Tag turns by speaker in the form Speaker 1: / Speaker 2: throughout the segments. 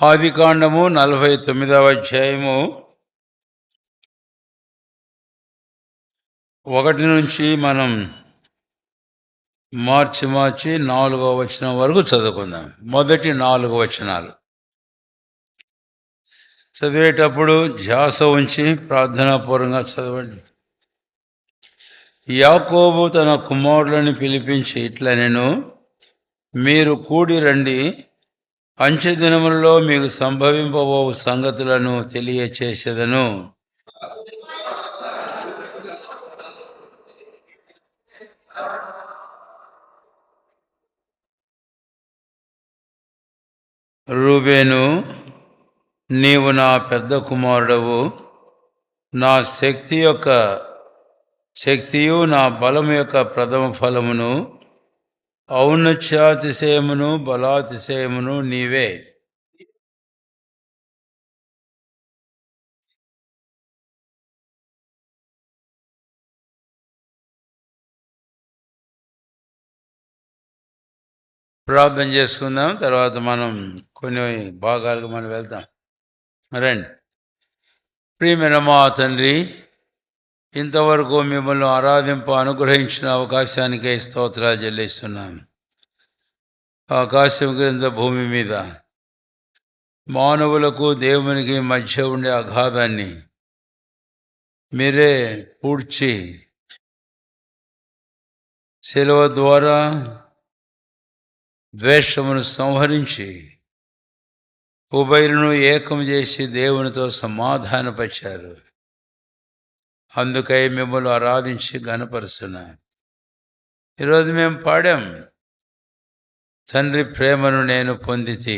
Speaker 1: ఆదికాండము 49వ అధ్యాయము 1 నుంచి మనం మార్చి 4వ వచనం వరకు చదువుకుందాం. మొదటి 4 వచనాలు చదివేటప్పుడు ధ్యాస ఉంచి ప్రార్థనాపూర్వకంగా చదవండి. యాకోబు తన కుమారులను పిలిపించి ఇట్లనెను, మీరు కూడి రండి, అంచె దినములలో మీకు సంభవింపబోవు సంగతులను తెలియచేసేదను. రూబేను, నీవు నా పెద్ద కుమారుడవు, నా శక్తియు నా బలము యొక్క ప్రథమ ఫలమును, ఔన్నత్యాతిశయమును బలాతిశయమును నీవే. ప్రార్థన చేసుకుందాం, తర్వాత మనం కొన్ని భాగాలకు మనం వెళ్తాం. రండి. ప్రియమైన మా తండ్రి, ఇంతవరకు మిమ్మల్ని అనుగ్రహించిన అవకాశానికై స్తోత్రాలు చెల్లిస్తున్నాం. ఆకాశం క్రింద భూమి మీద మానవులకు దేవునికి మధ్య ఉండే అగాధాన్ని మీరే పూడ్చి శిలువ ద్వారా ద్వేషమును సంహరించి ఉభయులను ఏకం చేసి దేవునితో సమాధానపరిచారు. అందుకై మిమ్మల్ని ఆరాధించి ఘనపరుస్తున్నాం. ఈరోజు మేము పాడాం, తండ్రి ప్రేమను నేను పొందితి.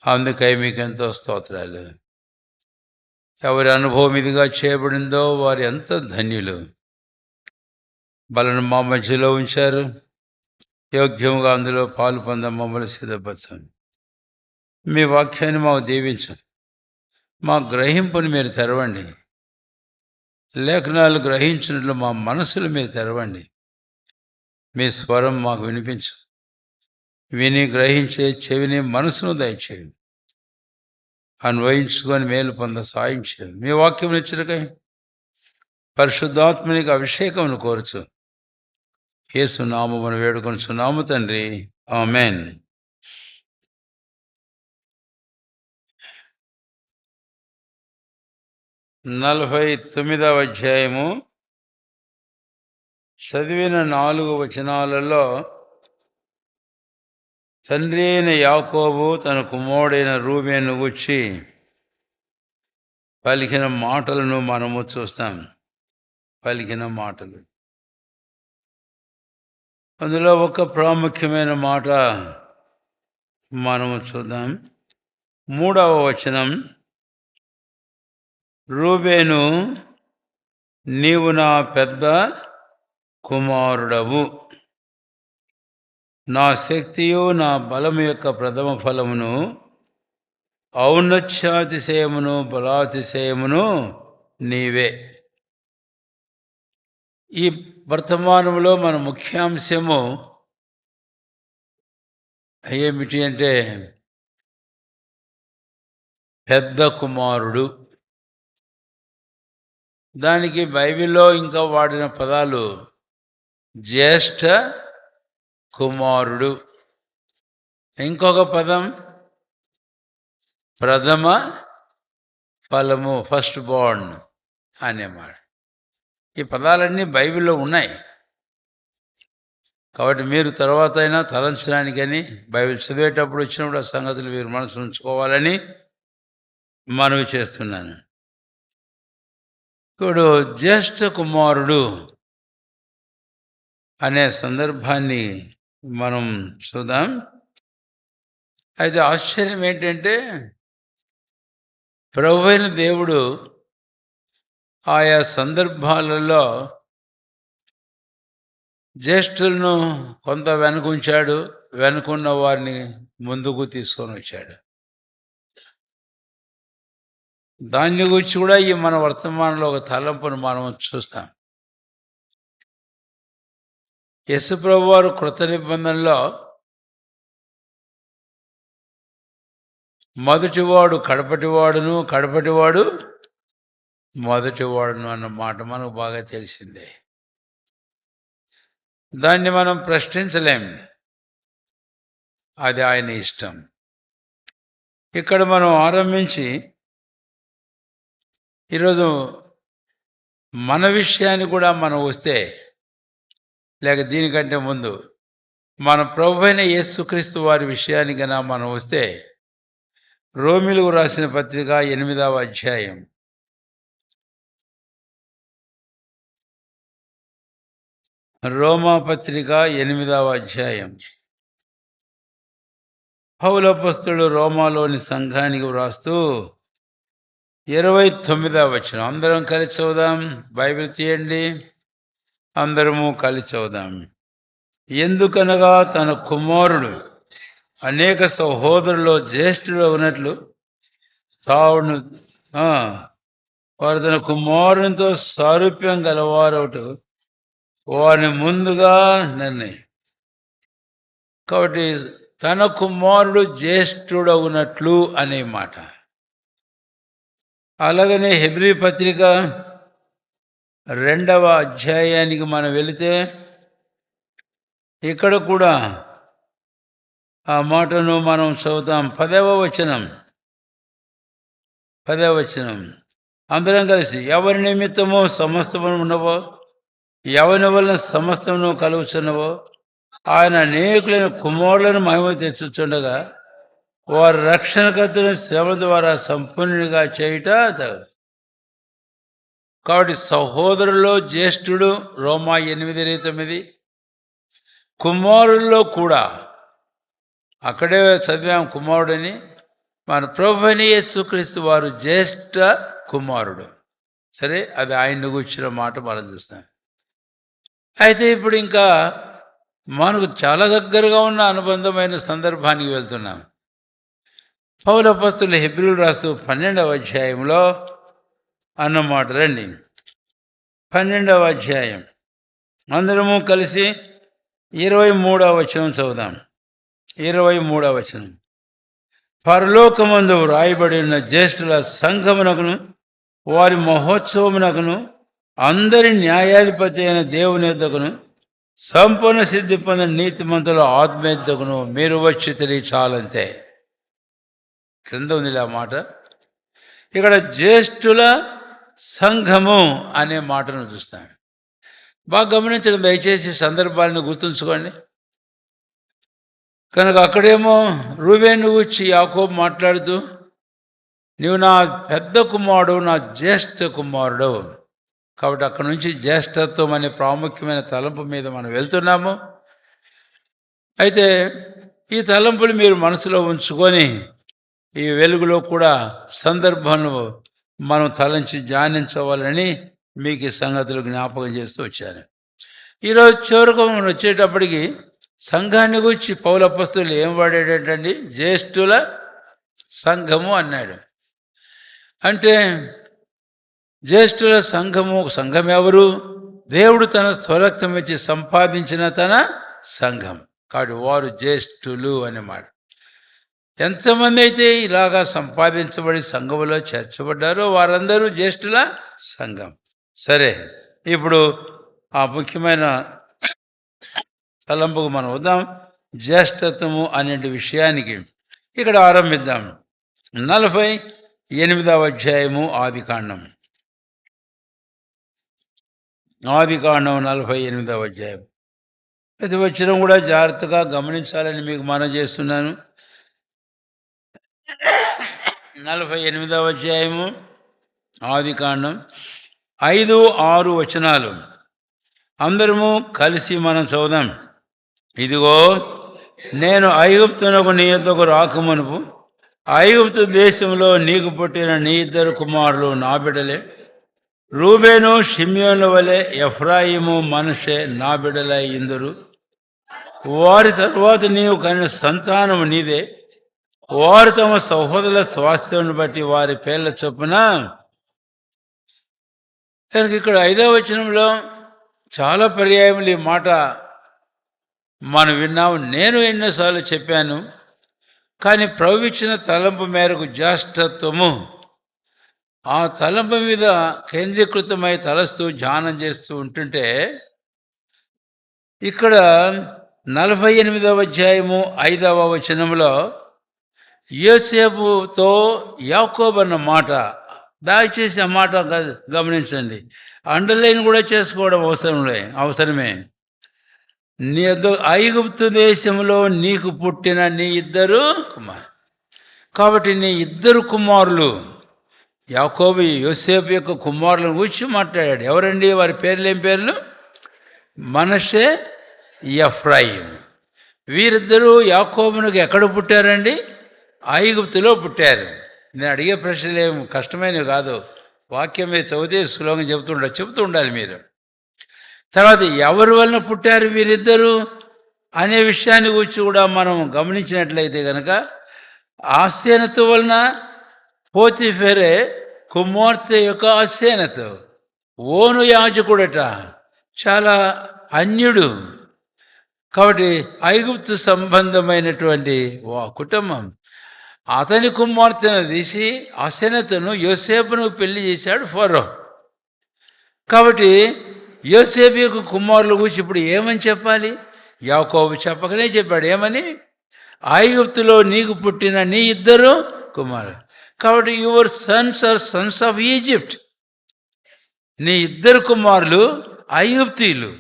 Speaker 1: అందుకై మీకు ఎంతో స్తోత్రాలు. ఎవరి అనుభవం ఇదిగా చేయబడిందో వారు ఎంత ధన్యులు. బలను మా మధ్యలో ఉంచారు. యోగ్యముగా అందులో పాలు పొంద మమ్మల్ని సిద్ధపరచండి. మీ వాక్యాన్ని మాకు దీవించండి. మా గ్రహింపుని మీరు తెరవండి. లేఖనాలు గ్రహించినట్లు మా మనసులు మీరు తెరవండి. మీ స్వరం మాకు వినిపించు. విని గ్రహించే చెవిని మనసును దయచేయండి. అన్వయించుకొని మేలు పొంద సాయం చేయండి. మీ వాక్యం ఇచ్చినకై పరిశుద్ధాత్మనికి అభిషేకమును కోరుచు యేసు నామమును వేడుకొనుచున్నాము తండ్రి, ఆమెన్. నలభై 49వ అధ్యాయము చదివిన 4 వచనాలలో తండ్రి అయిన యాకోబు తన కుమారుడైన రూబేను గూర్చి పలికిన మాటలను మనము చూస్తాం. పలికిన మాటలు, అందులో ఒక ప్రాముఖ్యమైన మాట మనము చూద్దాం. 3వ వచనం, రూబేను, నీవు నా పెద్ద కుమారుడవు, నా శక్తియు నా బలము యొక్క ప్రథమ ఫలమును, ఔన్నత్యాతిశయమును బలాతిశయమును నీవే. ఈ వర్తమానంలో మన ముఖ్యాంశము ఏమిటి అంటే పెద్ద కుమారుడు. దానికి బైబిల్లో ఇంకా వాడిన పదాలు జ్యేష్ఠ కుమారుడు, ఇంకొక పదం ప్రథమ ఫలము, ఫస్ట్ బోర్న్ అనేమాట. ఈ పదాలన్నీ బైబిల్లో ఉన్నాయి. కాబట్టి మీరు తర్వాత అయినా తలంచడానికని, బైబిల్ చదివేటప్పుడు వచ్చినప్పుడు ఆ సంగతులు మీరు మనసు ఉంచుకోవాలని మనవి చేస్తున్నాను. ఇప్పుడు జ్యేష్ఠ కుమారుడు అనే సందర్భాన్ని మనం చూద్దాం. అయితే ఆశ్చర్యం ఏంటంటే, ప్రభువైన దేవుడు ఆయా సందర్భాలలో జ్యేష్ఠులను కొంత వెనుకుంచాడు, వెనుకున్న వారిని ముందుకు తీసుకొని వచ్చాడు. దాన్ని గురించి కూడా ఈ మన వర్తమానంలో ఒక తలంపును మనం చూస్తాం. యేసుప్రభు వారు కృత నిబంధనలో మొదటివాడు కడపటివాడును, కడపటివాడు మొదటివాడును అన్న మాట మనకు బాగా తెలిసిందే. దాన్ని మనం ప్రశ్నించలేం, అది ఆయన ఇష్టం. ఇక్కడ మనం ఆరంభించి ఈరోజు మన విషయాన్ని కూడా మనం వస్తే, లేక దీనికంటే ముందు మన ప్రభువైన యేసుక్రీస్తు వారి విషయానికి గన మనం వస్తే, రోమీయులకు రాసిన పత్రిక 8వ అధ్యాయం రోమా పత్రిక 8వ అధ్యాయం పౌలు అపోస్తలుడు రోమాలోని సంఘానికి వ్రాస్తూ 29వ వచనం అందరం కలిసి చదువుదాం. బైబిల్ తీయండి, అందరము కలిసి చదువుదాం. ఎందుకనగా తన కుమారుడు అనేక సహోదరుల్లో జ్యేష్ఠుడు ఉన్నట్లు తావును వారు తన కుమారునితో సారూప్యం గలవారొకటి వారిని ముందుగా నిర్ణయం. కాబట్టి తన కుమారుడు జ్యేష్ఠుడవునట్లు అనే మాట. అలాగనే హెబ్రీ పత్రిక 2వ అధ్యాయానికి మనం వెళితే ఇక్కడ కూడా ఆ మాటను మనం చదువుతాం. 10వ వచనం అందరం కలిసి ఎవరి నిమిత్తమో సమస్తము ఉన్నవో, ఎవరి వలన సమస్తమును కలుగుచున్నవో ఆయన అనేకులైన కుమారులను మహిమ తెచ్చుచుండగా వారి రక్షణకర్తను శ్రమ ద్వారా సంపూర్ణునిగా చేయుట. కాబట్టి సహోదరుల్లో జ్యేష్ఠుడు రోమా 8:9, కుమారుల్లో కూడా అక్కడే చదివాం కుమారుడని. మన ప్రభువైన యేసుక్రీస్తు వారు జ్యేష్ఠ కుమారుడు. సరే, అది ఆయన్ని గురించిన మాట మనం చూస్తాం. అయితే ఇప్పుడు ఇంకా మనకు చాలా దగ్గరగా ఉన్న అనుబంధమైన సందర్భానికి వెళ్తున్నాం. పౌలు అపోస్తలుడు హెబ్రీయులకు రాస్తూ 12వ అధ్యాయంలో అన్నమాట. రండి, 12వ అధ్యాయం అందరము కలిసి 23వ వచనం చదువుదాం. 23వ వచనం పరలోకమందు వ్రాయబడి ఉన్న జ్యేష్ఠుల సంఘమునకును వారి మహోత్సవమునకును అందరి న్యాయాధిపతి అయిన దేవుని యొద్దకును సంపూర్ణ సిద్ధి పొందిన నీతిమంతుల ఆత్మీయతకును మీరు వచ్చి చాలంతే. క్రింద ఉంది ఆ మాట. ఇక్కడ జ్యేష్ఠుల సంఘము అనే మాటను చూస్తాం. బాగా గమనించడం, దయచేసి సందర్భాలను గుర్తుంచుకోండి. కనుక అక్కడేమో రూబేను గురించి యాకోబు మాట్లాడుతూ, నీవు నా పెద్ద కుమారుడు, నా జ్యేష్ఠ కుమారుడు. కాబట్టి అక్కడి నుంచి జ్యేష్ఠత్వం అనే ప్రాముఖ్యమైన తలంపు మీద మనం వెళ్తున్నాము. అయితే ఈ తలంపులు మీరు మనసులో ఉంచుకొని ఈ వెలుగులో కూడా సందర్భాలను మనం తలంచి ధ్యానించవాలని మీకు ఈ సంగతులు జ్ఞాపకం చేస్తూ వచ్చాను. ఈరోజు చివరకు మనం వచ్చేటప్పటికి సంఘాన్ని గురించి పౌలు అపోస్తలుడు ఏం వాడాడంటండి? జ్యేష్ఠుల సంఘము అన్నాడు. అంటే జ్యేష్ఠుల సంఘం ఎవరు? దేవుడు తన స్వరక్తం ఇచ్చి సంపాదించిన తన సంఘం. కాబట్టి వారు జ్యేష్ఠులు అన్నమాట. ఎంతమంది అయితే ఇలాగా సంపాదించబడి సంఘములో చేర్చబడ్డారో వారందరూ జ్యేష్ఠుల సంఘం. సరే, ఇప్పుడు ఆ ముఖ్యమైన తలంపుకు మనం వద్దాం. జ్యేష్ఠత్వము అనే విషయానికి ఇక్కడ ఆరంభిద్దాం. 48వ అధ్యాయము ఆదికాండం 48వ అధ్యాయం. ప్రతి వచ్చిన కూడా జాగ్రత్తగా గమనించాలని మీకు మనం చేస్తున్నాను. 48వ అధ్యాయము ఆదికాండం 5-6 వచనాలు అందరము కలిసి మనం చదువుదాం. ఇదిగో, నేను ఐగుప్తునకు నీ యొద్దకు రాకమునుపు ఐగుప్తు దేశంలో నీకు పుట్టిన నీ 2 కుమారులు నా బిడ్డలే. రూబేను షిమ్యోనుల వలె ఎఫ్రాయిము మనషే నా బిడ్డలై ఇందురు. వారి తరువాత నీవు కనిన సంతానము నీదే. వారు తమ సహోదరుల స్వాస్థ్యం బట్టి వారి పేర్ల చొప్పున. కనుక ఇక్కడ 5వ వచనంలో చాలా పర్యాయములు ఈ మాట మనం విన్నాము. నేను ఎన్నోసార్లు చెప్పాను, కానీ ప్రభు ఇచ్చిన తలంపు మేరకు జ్యేష్ఠత్వము, ఆ తలంపు మీద కేంద్రీకృతమై తలస్తూ ధ్యానం చేస్తూ ఉంటుంటే ఇక్కడ 48వ అధ్యాయము 5వ వచనంలో యోసేపుతో యాకోబు అన్న మాట, దయచేసి ఆ మాట గమనించండి, అండర్లైన్ కూడా చేసుకోవడం అవసరమే. ఐగుప్తు దేశంలో నీకు పుట్టిన నీ ఇద్దరు కుమారు. కాబట్టి నీ ఇద్దరు కుమారులు, యాకోబు యోసేపు యొక్క కుమారులను గురించి మాట్లాడాడు. ఎవరండి వారి పేర్లు? ఏం పేర్లు? మనషే, ఎఫ్రాయిం. వీరిద్దరూ యాకోబునికి ఎక్కడ పుట్టారండి? ఐగుప్తులో పుట్టారు. నేను అడిగే ప్రశ్నలు ఏం కష్టమైనవి కాదు, వాక్యం మీద చదివితే సులభంగా చెబుతూ ఉండాలి మీరు. తర్వాత ఎవరి వలన పుట్టారు వీరిద్దరూ అనే విషయాన్ని గురించి కూడా మనం గమనించినట్లయితే కనుక, ఆసేనత వలన పోతిఫెరే కుమార్తె యొక్క ఆసేనత, ఓను యాజకుడట, చాలా అన్యుడు. కాబట్టి ఐగుప్తు సంబంధమైనటువంటి కుటుంబం. అతని కుమార్తెను తీసి ఆసేనతను యోసేపును పెళ్లి చేశాడు ఫరో. కాబట్టి యోసేపు యొక్క కుమారుల గురించి ఇప్పుడు ఏమని చెప్పాలి? యాకోబు చెప్పకనే చెప్పాడు. ఏమని? ఐగుప్తులో నీకు పుట్టిన నీ ఇద్దరు కుమారులు. కాబట్టి your sons are sons of Egypt. నీ ఇద్దరు కుమారులు ఐగుప్తీయులు.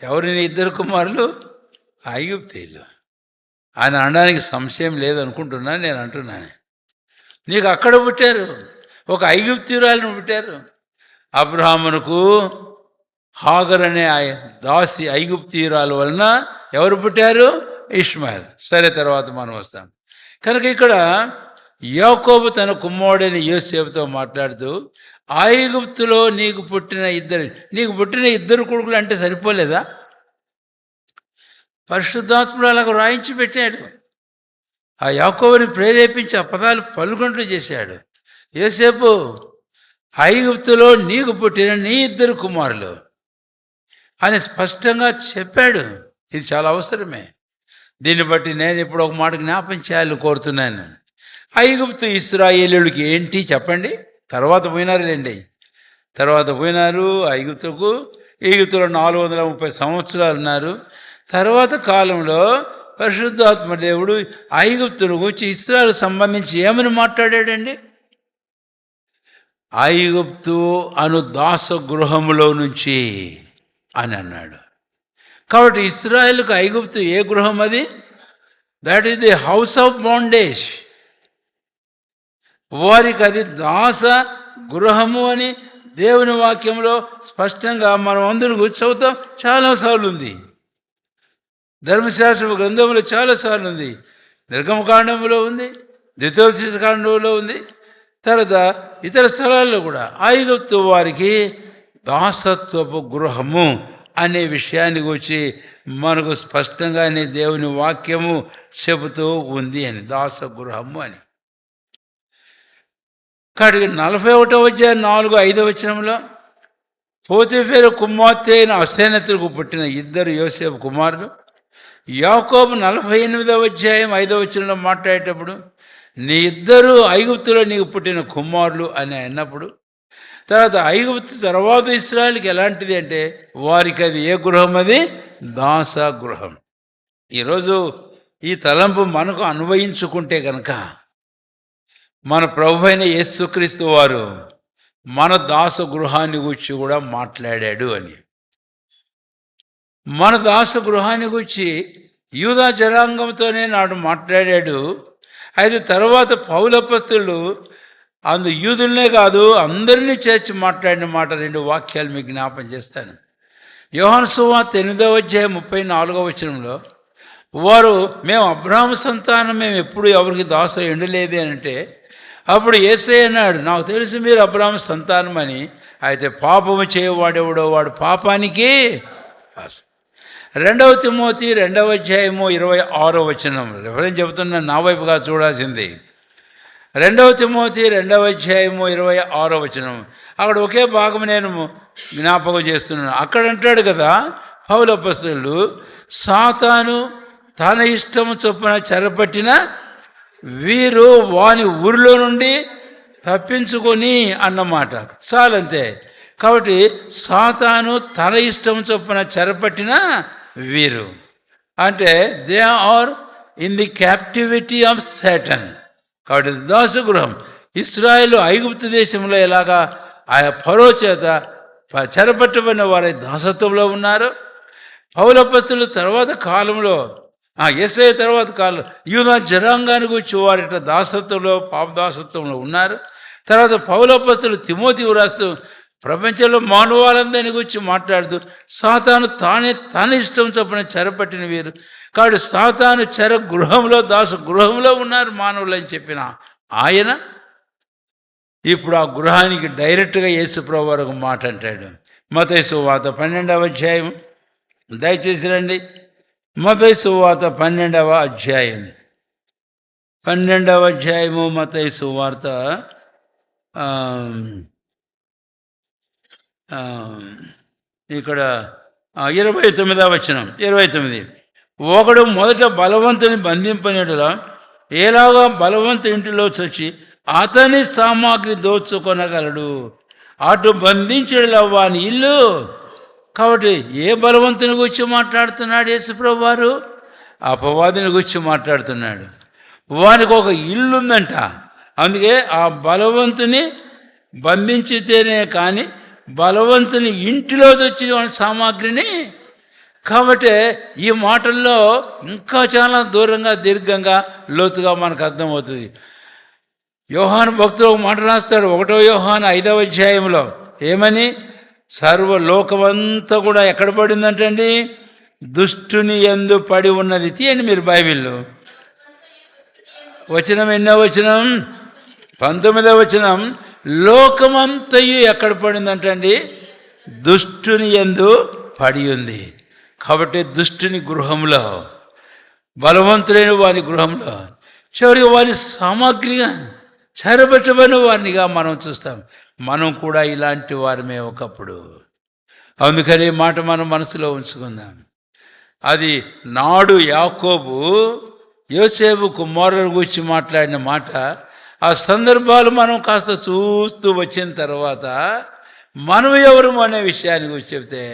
Speaker 1: ఎవరు నీ ఇద్దరు కుమారులు? ఐగుప్తీయులు అని అనడానికి సంశయం లేదనుకుంటున్నాను. నేను అంటున్నాను, నీకు అక్కడ పుట్టారు, ఒక ఐగుప్తీయురాలను పుట్టారు. అబ్రహామునకు హాగర్ అనే దాసి ఐగుప్తీయురాలు వలన ఎవరు పుట్టారు? ఇష్మాయిల్. సరే, తర్వాత మనం వస్తాం. కనుక ఇక్కడ యాకోబు తన కుమారుడైన యోసేపుతో మాట్లాడుతూ, ఐగుప్తులో నీకు పుట్టిన ఇద్దరు కొడుకులు అంటే సరిపోలేదా? పరిశుద్ధాత్ముడు అలాగ రాయించి పెట్టాడు. ఆ యాకోబుని ప్రేరేపించి ఆ పదాలు పలుకుంటూ చేశాడు. యోసేపు, ఐగుప్తులో నీకు పుట్టిన నీ ఇద్దరు కుమారులు అని స్పష్టంగా చెప్పాడు. ఇది చాలా అవసరమే. దీన్ని బట్టి నేను ఇప్పుడు ఒక మాట జ్ఞాపం చేయాలని కోరుతున్నాను. ఐగుప్తు ఇశ్రాయేలీయులకి ఏంటి చెప్పండి? తర్వాత పోయినారు ఐగుప్తుకు. ఈగుప్తులో 430 సంవత్సరాలు ఉన్నారు. తర్వాత కాలంలో పరిశుద్ధాత్మ దేవుడు ఐగుప్తును గురించి ఇశ్రాయేలుకు సంబంధించి ఏమని మాట్లాడాడండి? ఐగుప్తు అను దాస గృహములో నుంచి అని అన్నాడు. కాబట్టి ఇశ్రాయేలుకు ఐగుప్తు ఏ గృహం? అది that is the house of bondage. వారికి అది దాస గృహము అని దేవుని వాక్యంలో స్పష్టంగా మనం అందరూ చదువుతాం. చాలాసార్లు ఉంది, ధర్మశాస్త్ర గ్రంథంలో చాలాసార్లు ఉంది, నిర్గమకాండంలో ఉంది, ద్వితీయోపదేశకాండంలో ఉంది, తర్వాత ఇతర స్థలాల్లో కూడా ఐగుప్తు వారికి దాసత్వపు గృహము అనే విషయాన్ని గురించి మనకు స్పష్టంగానే దేవుని వాక్యము చెబుతూ ఉంది అని, దాస గృహము అని. కాబట్టి 41వ అధ్యాయం 4-5 వచనంలో పోతిఫెర కుమార్తె అయిన అసేనతులకు పుట్టిన ఇద్దరు యోసేపు కుమారులు. యాకోబు 48వ అధ్యాయం 5వ వచనంలో మాట్లాడేటప్పుడు నీ ఇద్దరు ఐగుప్తులో నీకు పుట్టిన కుమారులు అని అన్నప్పుడు, తర్వాత ఐగుప్తు తర్వాత ఇశ్రాయేలుకి ఎలాంటిది అంటే వారికి అది ఏ గృహం? అది దాస గృహం. ఈరోజు ఈ తలంపు మనకు అన్వయించుకుంటే కనుక, మన ప్రభు అయిన యేసుక్రీస్తు వారు మన దాస గృహాన్ని గురించి కూడా మాట్లాడాడు అని. మన దాస గృహాన్ని గురించి యూదా జనాంగంతోనే నాడు మాట్లాడాడు. అయితే తర్వాత పౌలు అపొస్తలుడు యూదులనే కాదు అందరినీ చేర్చి మాట్లాడిన మాట 2 వాక్యాలు మీకు జ్ఞాపం చేస్తాను. యోహాను సువార్త 8వ అధ్యాయం 34వ వచనంలో వారు మేము అబ్రహాము సంతానం, మేము ఎప్పుడు ఎవరికి దాసులు ఎండలేదు అని అంటే, అప్పుడు యేసయ్య అన్నాడు, నాకు తెలుసు మీరు అబ్రహాము సంతానం అని, అయితే పాపము చేయవాడెవడో వాడు పాపానికి. 2వ తిమోతి 2వ అధ్యాయము 26వ వచనం రెఫరెన్స్ చెబుతున్నా, నా వైపుగా చూడాల్సింది. 2వ తిమోతి 2వ అధ్యాయము 26వ వచనం. అక్కడ ఒకే భాగం నేను జ్ఞాపకం చేస్తున్నాను. అక్కడ అంటాడు కదా పౌలు అపొస్తలుడు, సాతాను తన ఇష్టము చొప్పున చెరపట్టిన వీరు వాని ఊరిలో నుండి తప్పించుకొని అన్నమాట. చాలంతే. కాబట్టి సాతాను తన ఇష్టం చొప్పున చెరపట్టిన వీరు అంటే they are in the captivity of Satan. కాబట్టి దాసగృహం. ఇశ్రాయేలు ఐగుప్తు దేశంలో ఎలాగా ఆయా ఫరో చేత చెరపట్టబడిన వారి దాసత్వంలో ఉన్నారు. పౌలపస్తులు తర్వాత కాలంలో యేసయ్య తర్వాత కాలంలో యూదా జనాంగానికి వచ్చి వారి దాసత్వంలో పాపదాసత్వంలో ఉన్నారు. తర్వాత పౌలపస్తులు తిమోతికి రాస్తూ ప్రపంచంలో మానవాళందరినీ గురించి మాట్లాడుతూ సాతాను తన ఇష్టం చొప్పున చెరపట్టిన వీరు. కాబట్టి సాతాను చెర గృహంలో దాస గృహంలో ఉన్నారు మానవులు అని చెప్పిన ఆయన ఇప్పుడు ఆ గృహానికి డైరెక్ట్గా యేసుప్రభువు వారు ఒక మాట అంటాడు. మత్తయి సువార్త 12వ అధ్యాయం, దయచేసి రండి. మత్తయి సువార్త 12వ అధ్యాయం, 12వ అధ్యాయము మత్తయి సువార్త ఇక్కడ 29వ వచనం. 29 ఒకడు మొదట బలవంతుని బంధింపనేడులా ఎలాగా బలవంతు ఇంటిలో చచ్చి అతని సామాగ్రి దోచుకొనగలడు, అటు బంధించడులా వాని ఇల్లు. కాబట్టి ఏ బలవంతుని గురించి మాట్లాడుతున్నాడు యేసుప్రభువు వారు? అపవాదిని గురించి మాట్లాడుతున్నాడు. వానికి ఒక ఇల్లు ఉందంట. అందుకే ఆ బలవంతుని బంధించితేనే కానీ బలవంతుని ఇంటిలో వచ్చి వాని సామాగ్రిని. కాబట్టి ఈ మాటల్లో ఇంకా చాలా దూరంగా దీర్ఘంగా లోతుగా మనకు అర్థమవుతుంది. యోహాను భక్తులు ఒక మాట రాస్తాడు 1వ యోహాను 5వ అధ్యాయంలో ఏమని? సర్వలోకమంతా కూడా ఎక్కడ పడిందంటండి? దుష్టుని యందు పడి ఉన్నది. తీయండి మీరు బైబిల్లో. వచనం ఎన్నో వచనం? 19వ వచనం. లోకమంతయు ఎక్కడ పడిందంటండి? దుష్టుని యందు పడి ఉంది. కాబట్టి దుష్టుని గృహంలో, బలవంతులైన వారి గృహంలో చివరికి వారి సామాగ్రిగా చెరబెట్టబడిన వారినిగా మనం చూస్తాం. మనం కూడా ఇలాంటి వారమే ఒకప్పుడు. అందుకని మాట మనం మనసులో ఉంచుకుందాం. అది నాడు యాకోబు యోసేపు కుమారుల గురించి మాట్లాడిన మాట. ఆ సందర్భాలు మనం కాస్త చూస్తూ వచ్చిన తర్వాత మనం ఎవరు అనే విషయాన్ని గురించి చెప్తే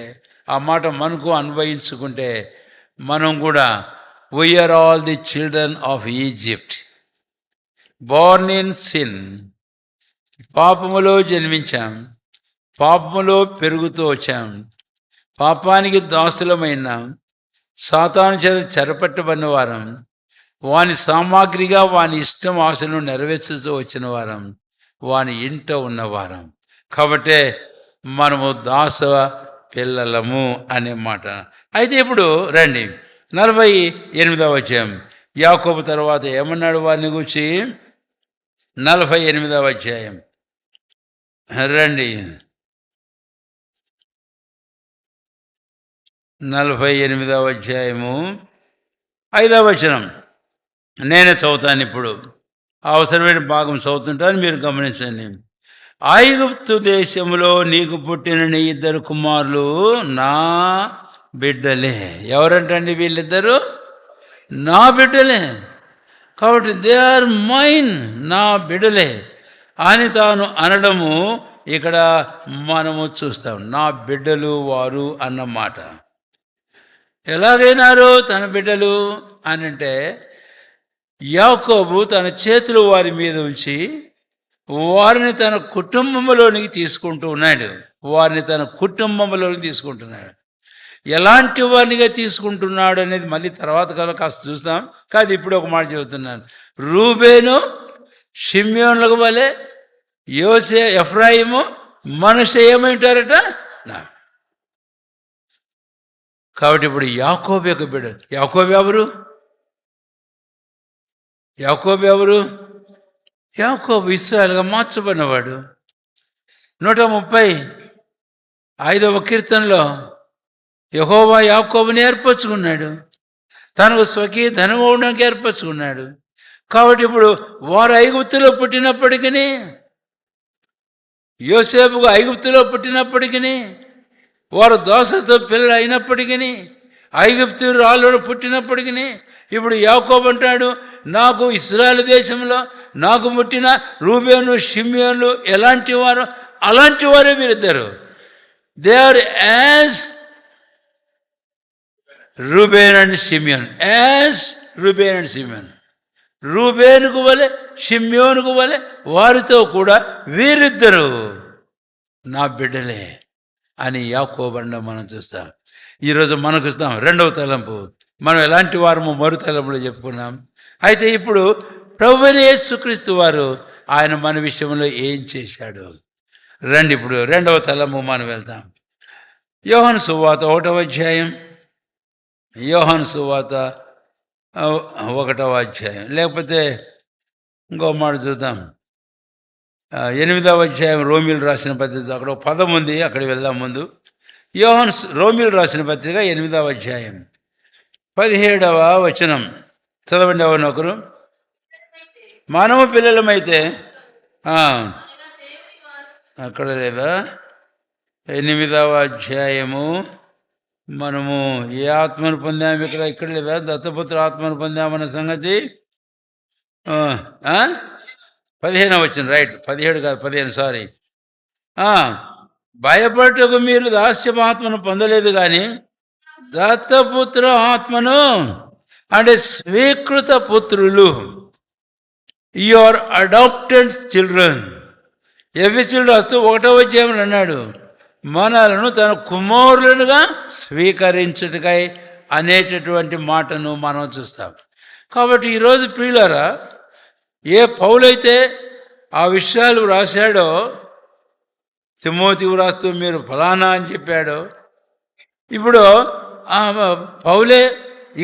Speaker 1: ఆ మాట మనకు అన్వయించుకుంటే మనం కూడా we are all the children of Egypt, born in sin. పాపములో జన్మించాం, పాపములో పెరుగుతూ వచ్చాం, పాపానికి దాసులమైనాం, సాతాను చేత చెరపట్టబడిన వారం, వాని సామాగ్రిగా వాని ఇష్టం ఆశను నెరవేర్చుతూ వచ్చిన వారం, వాని ఇంట ఉన్నవారం. కాబట్టే మనము దాస పిల్లలము అనే మాట. అయితే ఇప్పుడు రండి 48వ అధ్యాయం. యాకోబు తర్వాత ఏమన్నాడు వారిని గురించి? 48వ అధ్యాయం రండి. 48వ అధ్యాయము 5వ వచనం నేనే చదువుతాను. ఇప్పుడు అవసరమైన భాగం చదువుతుంటాను, మీరు గమనించండి. ఐగుప్తు దేశంలో నీకు పుట్టిన నీ 2 కుమారులు నా బిడ్డలే. ఎవరంటండి వీళ్ళిద్దరూ? నా బిడ్డలే. కాబట్టి దే ఆర్ మైన్, నా బిడ్డలే అని తాను అనడము ఇక్కడ మనము చూస్తాం. నా బిడ్డలు వారు అన్నమాట. ఎలాగైనారు తన బిడ్డలు అని అంటే, యాకోబు తన చేతులు వారి మీద ఉంచి వారిని తన కుటుంబంలోనికి తీసుకుంటూ ఉన్నాడు. వారిని తన కుటుంబంలోనికి తీసుకుంటున్నాడు. ఎలాంటి వారినిగా తీసుకుంటున్నాడు అనేది మళ్ళీ తర్వాత కాలం కాస్త చూస్తాం. కాదు, ఇప్పుడు ఒక మాట చెబుతున్నాను. రూబేను షిమ్యోన్లకు వలె యోసే ఎఫ్రాయిము మనషే ఏమంటారట నా. కాబట్టి ఇప్పుడు యాకోబు యొక్క బిడ్డ. యాకోబు ఎవరు? యాకోబు ఎవరు? యాకోబు ఇశ్రాయేలుగా మార్చబడినవాడు. 135వ కీర్తనలో యెహోవా యాకోబుని ఏర్పరచుకున్నాడు, తనకు స్వకీయ ధనమవడానికి ఏర్పరచుకున్నాడు. కాబట్టి ఇప్పుడు వారు ఐగుప్తులో పుట్టినప్పటికీ, యోసేపుకు ఐగుప్తులో పుట్టినప్పటికీ, వారు దోసతో పిల్లలు అయినప్పటికీ, ఐగుప్తు రాళ్ళు పుట్టినప్పటికీ ఇప్పుడు యాకోబు అంటాడు, నాకు ఇశ్రాయేలు దేశంలో నాకు పుట్టిన రూబేను షిమ్యోను ఎలాంటి వారు, అలాంటి వారే మీరిద్దరు. They are as Reuben and Simeon, as Reuben and Simeon. రూబేనుకు వలె షిమ్యోనుకు వలె వారితో కూడా వీరిద్దరు నా బిడ్డలే అని యాకోబు అనడం మనం చూస్తాం. ఈరోజు మనకు ఇస్తాం రెండవ తలంపు. మనం ఎలాంటి వారము మరు తలంపులో చెప్పుకున్నాం. అయితే ఇప్పుడు ప్రభువైన యేసుక్రీస్తు వారు ఆయన మన విషయంలో ఏం చేశాడు. రండి ఇప్పుడు రెండవ తలంపు మనం వెళ్తాం. యోహాను సువార్త 1వ అధ్యాయం, యోహాను సువార్త 1వ అధ్యాయం, లేకపోతే ఇంకో మాట చూద్దాం 8వ అధ్యాయం రోమిలు రాసిన పత్రిక, అక్కడ ఒక పదం ఉంది, అక్కడికి వెళ్దాం. ముందు యోహాను రోమిలు రాసిన పత్రిక 8వ అధ్యాయం 17వ వచనం చదవండి. ఎవరినొకరు. మనము పిల్లలమైతే అక్కడ లేదా 8వ అధ్యాయము, మనము ఏ ఆత్మను పొందాము ఇక్కడ లేదా, దత్తపుత్ర ఆత్మను పొందామన్న సంగతి 15వ వచనం, రైట్, 17 కాదు 15, సారీ. భయపడటకు మీరు దాస్యమాత్మను పొందలేదు కానీ దత్తపుత్ర ఆత్మను, అంటే స్వీకృత పుత్రులు, యువర్ అడాప్టెడ్ చిల్డ్రన్. ఎఫెసీయులు రాస్తూ 1వ అధ్యాయంలో అన్నాడు, మనలను తన కుమారులుగా స్వీకరించుటకై అనేటటువంటి మాటను మనం చూస్తాం. కాబట్టి ఈరోజు ప్రియులారా, ఏ పౌలైతే ఆ విషయాలు రాశాడో, తిమోతికి రాస్తూ మీరు ఫలానా అని చెప్పాడో, ఇప్పుడు పౌలే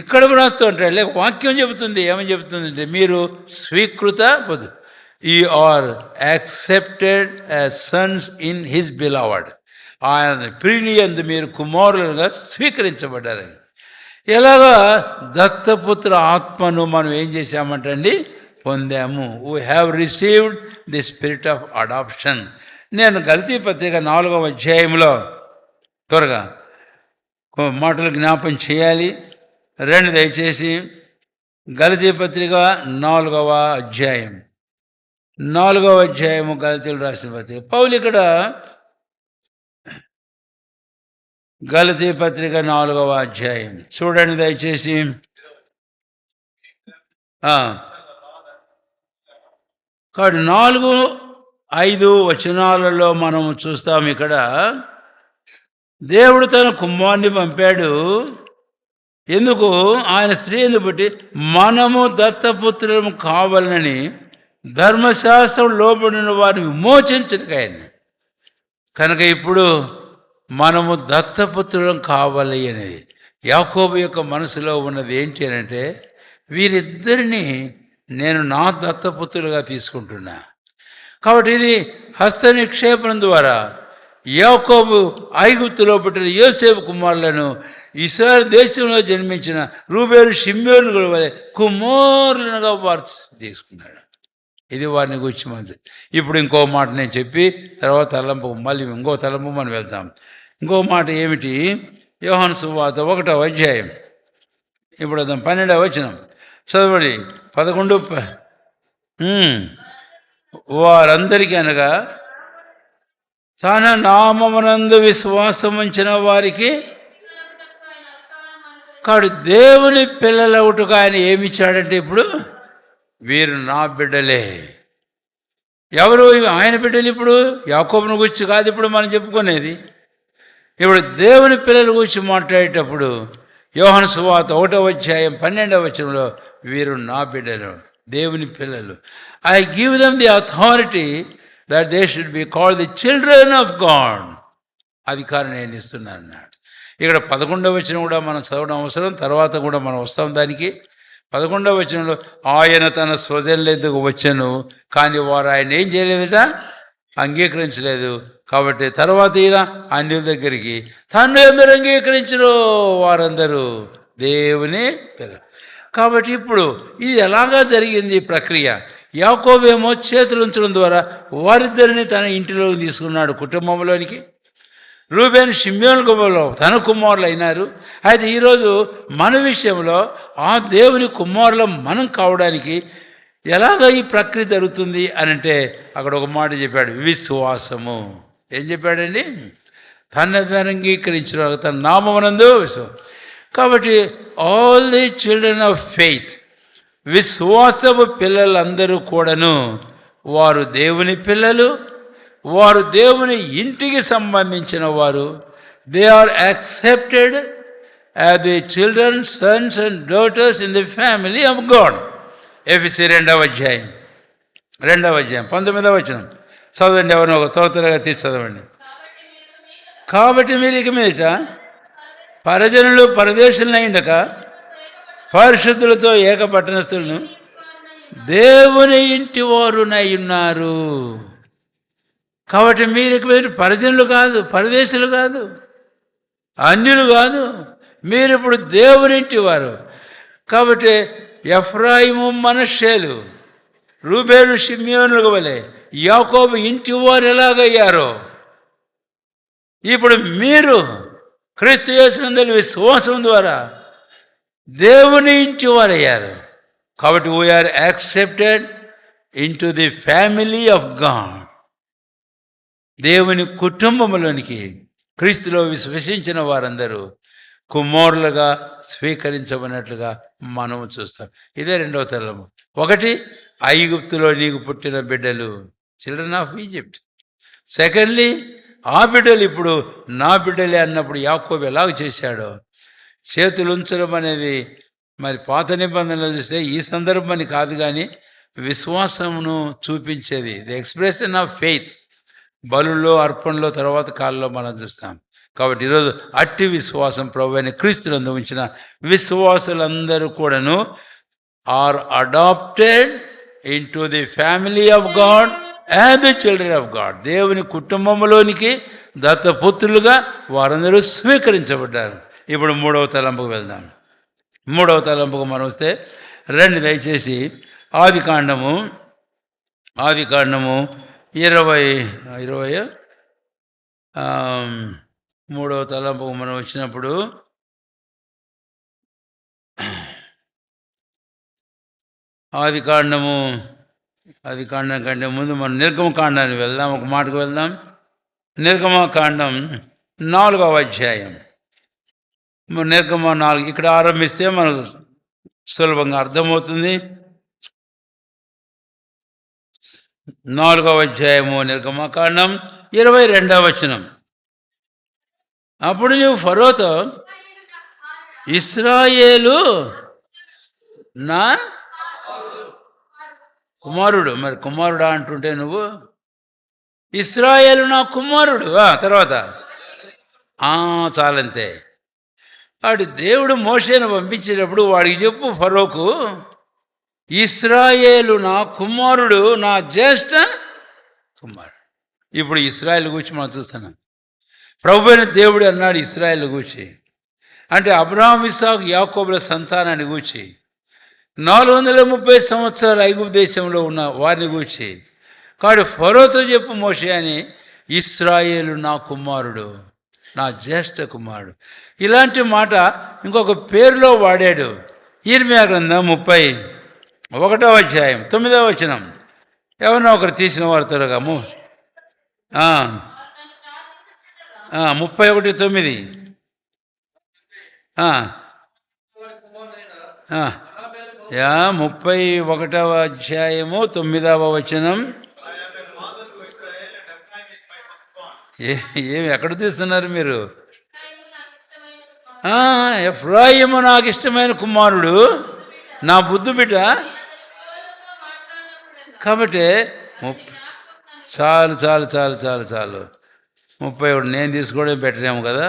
Speaker 1: ఇక్కడ రాస్తూ ఉంటాడు. లేక వాక్యం చెబుతుంది, ఏమని చెబుతుంది అంటే, మీరు స్వీకృత పొందు, you are accepted as sons in his beloved. ఆయన ప్రియులందు మీరు కుమారులుగా స్వీకరించబడ్డారని. ఎలాగా దత్తపుత్ర ఆత్మను మనం ఏం చేశామంటండి, పొందాము. We have received the spirit of adoption. నేను గలతీ పత్రిక 4వ అధ్యాయంలో త్వరగా మాటలు జ్ఞాపం చేయాలి. రండి దయచేసి. గలతీ పత్రిక 4వ అధ్యాయం, 4వ అధ్యాయము గలతీలు రాసిన పత్రిక. పౌలు ఇక్కడ గలతీ పత్రిక 4వ అధ్యాయం చూడండి దయచేసి. కాబట్టి 4-5 వచనాలలో మనం చూస్తాం. ఇక్కడ దేవుడు తన కుమారుని పంపాడు. ఎందుకు? ఆయన స్త్రీని బట్టి మనము దత్తపుత్రులము కావాలని, ధర్మశాస్త్రం లోబడిన వారిని విమోచించటకైనా. కనుక ఇప్పుడు మనము దత్తపుత్రులం కావాలి అనేది యాకోబు యొక్క మనసులో ఉన్నది ఏంటి అని అంటే, వీరిద్దరిని నేను నా దత్తపుత్రులుగా తీసుకుంటున్నా. కాబట్టి ఇది హస్త నిక్షేపణం ద్వారా యాకోబు ఐగుప్తులో పుట్టిన యోసేపు కుమారులను ఇశ్రాయేలు దేశంలో జన్మించిన రూబేలు షిమ్యోను వలె కుమారులుగా వారు తీసుకున్నాడు. ఇది వారిని గురించి మంచి. ఇప్పుడు ఇంకో మాట నేను చెప్పి తర్వాత తలంపు, మళ్ళీ ఇంకో తలంపు మనం వెళ్తాం. ఇంకో మాట ఏమిటి? యోహాను సువార్త 1వ అధ్యాయం, ఇప్పుడు 12వ వచనం చదవండి. 11 వారందరికీ అనగా తన నామమునందు విశ్వాసం ఉంచిన వారికి. కాబట్టి దేవుని పిల్లలవుటకు ఆయన ఏమిచ్చాడంటే, ఇప్పుడు వీరు నా బిడ్డలే. ఎవరు ఆయన బిడ్డలు? ఇప్పుడు యాకోబుని గురించి కాదు ఇప్పుడు మనం చెప్పుకునేది. ఇప్పుడు దేవుని పిల్లల గురించి మాట్లాడేటప్పుడు యోహాను సువార్త 1వ అధ్యాయం 12వ వచనంలో వీరు నా బిడ్డలు, దేవుని పిల్లలు. I give them the authority that they should be called the children of God. అధికారం నేను ఇస్తున్నాను అన్నాడు. ఇక్కడ 11వ వచనం కూడా మనం చదవడం అవసరం, తర్వాత కూడా మనం వస్తాం దానికి. 11వ వచనంలో ఆయన తన స్వజనులెందుకు వచ్చాను, కానీ వారు ఆయన ఏం చేయలేదట, అంగీకరించలేదు. కాబట్టి తర్వాత ఈయన అన్యుల దగ్గరికి తను ఎందరు అంగీకరించరు వారందరూ దేవుని పిల్లలు. కాబట్టి ఇప్పుడు ఇది ఎలాగా జరిగింది ఈ ప్రక్రియ? యాకోబేమో చేతులు ఉంచడం ద్వారా వారిద్దరిని తన ఇంటిలోకి తీసుకున్నాడు, కుటుంబంలోనికి. రూబేను షిమ్యోను కుమారులు తన కుమారులు అయినారు. అయితే ఈరోజు మన విషయంలో ఆ దేవుని కుమారులు మనం కావడానికి ఎలాగ ఈ ప్రక్రియ జరుగుతుంది అని అంటే అక్కడ ఒక మాట చెప్పాడు, విశ్వాసము. ఏం చెప్పాడండి? తన అంగీకరించిన తన నామమునందు విశ్వాసం. కాబట్టి all the children of faith, విశ్వాసపు పిల్లలందరూ కూడాను వారు దేవుని పిల్లలు, వారు దేవుని ఇంటికి సంబంధించిన వారు. They are accepted as the children, sons and daughters in the family of God. ఎఫెసీ 2వ అధ్యాయం 19వ వచనం చదవండి. ఎవరినో ఒక త్వరగా తీసి చదవండి. కాబట్టి మీరు ఇక మీదట పరజనులు పరదేశులైండక పరిశుద్ధులతో ఏక పట్టణస్థులను దేవుని ఇంటి వారునై ఉన్నారు. కాబట్టి మీరు ఇక మీరు పరజనులు కాదు, పరదేశులు కాదు, అన్యులు కాదు, మీరు ఇప్పుడు దేవుని ఇంటి వారు. కాబట్టి ఎఫ్రాయిము మనష్షేలు, రూబేను షిమ్యోనుల వలె యాకోబు ఇంటి వారు ఎలాగయ్యారో ఇప్పుడు మీరు క్రీస్తు యేసునందు విశ్వాసం ద్వారా దేవుని ఇంటి వారు అయ్యారు. కాబట్టి we are accepted into the family of God. దేవుని కుటుంబంలోనికి క్రీస్తులో విశ్వసించిన వారందరూ కుమారులుగా స్వీకరించబడినట్లుగా మనము చూస్తాం. ఇదే 2వ తలము. 1, ఐగుప్తులో నీకు పుట్టిన బిడ్డలు, చిల్డ్రన్ ఆఫ్ ఈజిప్ట్. సెకండ్లీ, ఆ బిడ్డలు ఇప్పుడు నా బిడ్డలే అన్నప్పుడు యాకోబు ఎలాగ చేశాడో చేతులు ఉంచడం అనేది మరి పాత నిబంధనలో చూస్తే ఈ సందర్భాన్ని కాదు, కానీ విశ్వాసమును చూపించేది, ది ఎక్స్ప్రెషన్ ఆఫ్ ఫెయిత్. బలుల్లో, అర్పణలో తర్వాత కాలంలో మనం చూస్తాం. కాబట్టి ఈరోజు అట్టి విశ్వాసం ప్రభువైన క్రీస్తునందు ఉంచిన విశ్వాసులందరూ కూడాను are adopted into the family of God and the children of God. దేవుని కుటుంబంలోనికి దత్తపుత్రులుగా వారందరూ స్వీకరించబడ్డారు. ఇప్పుడు 3వ తలంపుకు వెళ్దాం. 3వ తలంపుకు మనం వస్తే రండి దయచేసి ఆదికాండము 3వ తలంపుకు మనం వచ్చినప్పుడు ఆదికాండం కంటే ముందు మనం నిర్గమకాండానికి వెళ్దాం. ఒక మాటకు వెళ్దాం. నిర్గమకాండం 4వ అధ్యాయం. నిర్గమ 4 ఇక్కడ ఆరంభిస్తే మనకు సులభంగా అర్థమవుతుంది. 4వ అధ్యాయము నిర్గమకాండం 22వ వచనం. అప్పుడు నువ్వు ఫరోతో, ఇశ్రాయేలు నా కుమారుడు. మరి కుమారుడా అంటుంటే నువ్వు ఇశ్రాయేలు నా కుమారుడు. తర్వాత చాలంతే. వాడి దేవుడు మోషేను పంపించేటప్పుడు వాడికి చెప్పు ఫరోకు, ఇశ్రాయేలు నా కుమారుడు, నా జ్యేష్ఠ కుమారుడు. ఇప్పుడు ఇశ్రాయేలు గురించి మనం చూస్తున్నాం. ప్రభువైన దేవుడు అన్నాడు ఇశ్రాయేలు గూర్చి, అంటే అబ్రహాము, ఇస్సాకు, యాకోబుల సంతానాన్ని గూర్చి, 430 సంవత్సరాలు ఐగుప్తు దేశంలో ఉన్న వారిని గూర్చి. కాబట్టి ఫరోతో చెప్పు మోషే అని, ఇశ్రాయేలు నా కుమారుడు, నా జ్యేష్ఠ కుమారుడు. ఇలాంటి మాట ఇంకొక పేరులో వాడాడు. ఇర్మియా గ్రంథం 31వ అధ్యాయం 9వ వచనం. ఎవరినో ఒకరు తీసిన వారు త్వరగా 31:9. 31వ అధ్యాయము 9వ వచనం. ఏమి ఎక్కడ తీస్తున్నారు మీరు? ఎఫ్రాయిము నాకు ఇష్టమైన కుమారుడు, నా బుద్ధు బిడ్డ. కాబట్టి చాలు 31 నేను తీసుకోవడం బెటరేమో కదా.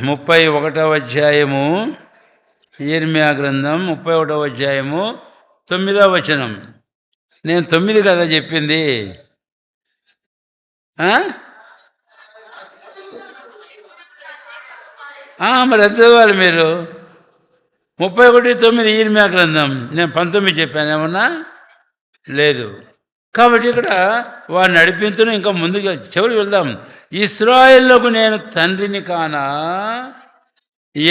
Speaker 1: 31వ అధ్యాయము ఇర్మియా గ్రంథం 31వ అధ్యాయము 9వ వచనం. నేను 9 కదా చెప్పింది. మరి ఎంత చదవాలి మీరు? 31:9 ఇర్మియా గ్రంథం. నేను 19 చెప్పాను ఏమన్నా? లేదు. కాబట్టి ఇక్కడ వారిని నడిపించను. ఇంకా ముందుకు చివరికి వెళ్దాం. ఇశ్రాయేలుకు నేను తండ్రిని కానా,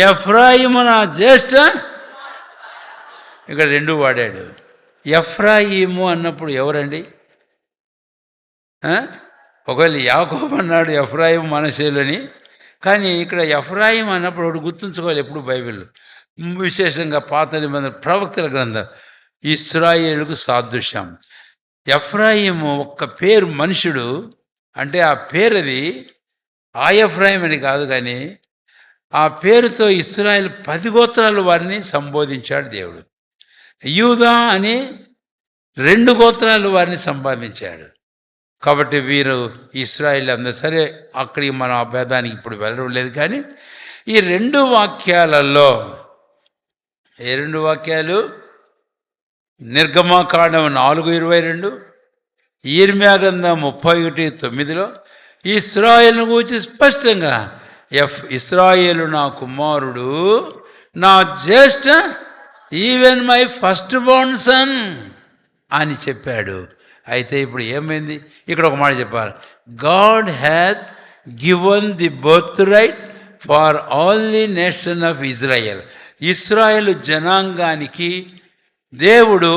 Speaker 1: ఎఫ్రాయిము నా జ్యేష్ఠ. ఇక్కడ రెండు వాడాడు. ఎఫ్రాయిము అన్నప్పుడు ఎవరండి? ఒకవేళ యాకోబు అన్నాడు ఎఫ్రాయిము మనషేలని, కానీ ఇక్కడ ఎఫ్రాయిం అన్నప్పుడు ఒకటి గుర్తుంచుకోవాలి ఎప్పుడు బైబిల్లో, విశేషంగా పాత నిబంధన ప్రవక్తల గ్రంథం, ఇశ్రాయేలుకు సాదృశ్యం. ఎఫ్రాయిము ఒక్క పేరు మనుషుడు అంటే ఆ పేరుది ఆ ఎఫ్రాయిం అని కాదు, కానీ ఆ పేరుతో ఇశ్రాయేలు 10 గోత్రాలు వారిని సంబోధించాడు దేవుడు. యూదా అని 2 గోత్రాలు వారిని సంపాదించాడు. కాబట్టి వీరు ఇశ్రాయేల్ అందరూ. సరే, అక్కడికి మనం ఆ భేదానికి ఇప్పుడు వెళ్ళడం లేదు, కానీ ఈ 2 వాక్యాలలో, ఏ 2 వాక్యాలు? నిర్గమకాండం 4:22, యిర్మీయా గ్రంథం 31:9 ఇశ్రాయేలును గురించి స్పష్టంగా ఇశ్రాయేలు నా కుమారుడు, నా జ్యేష్ఠ, even my first born son అని చెప్పాడు. అయితే ఇప్పుడు ఏమైంది? ఇక్కడ ఒక మాట చెప్పాలి. God had given the birth right for all the nation of Israel. ఇశ్రాయేలు జనాంగానికి దేవుడు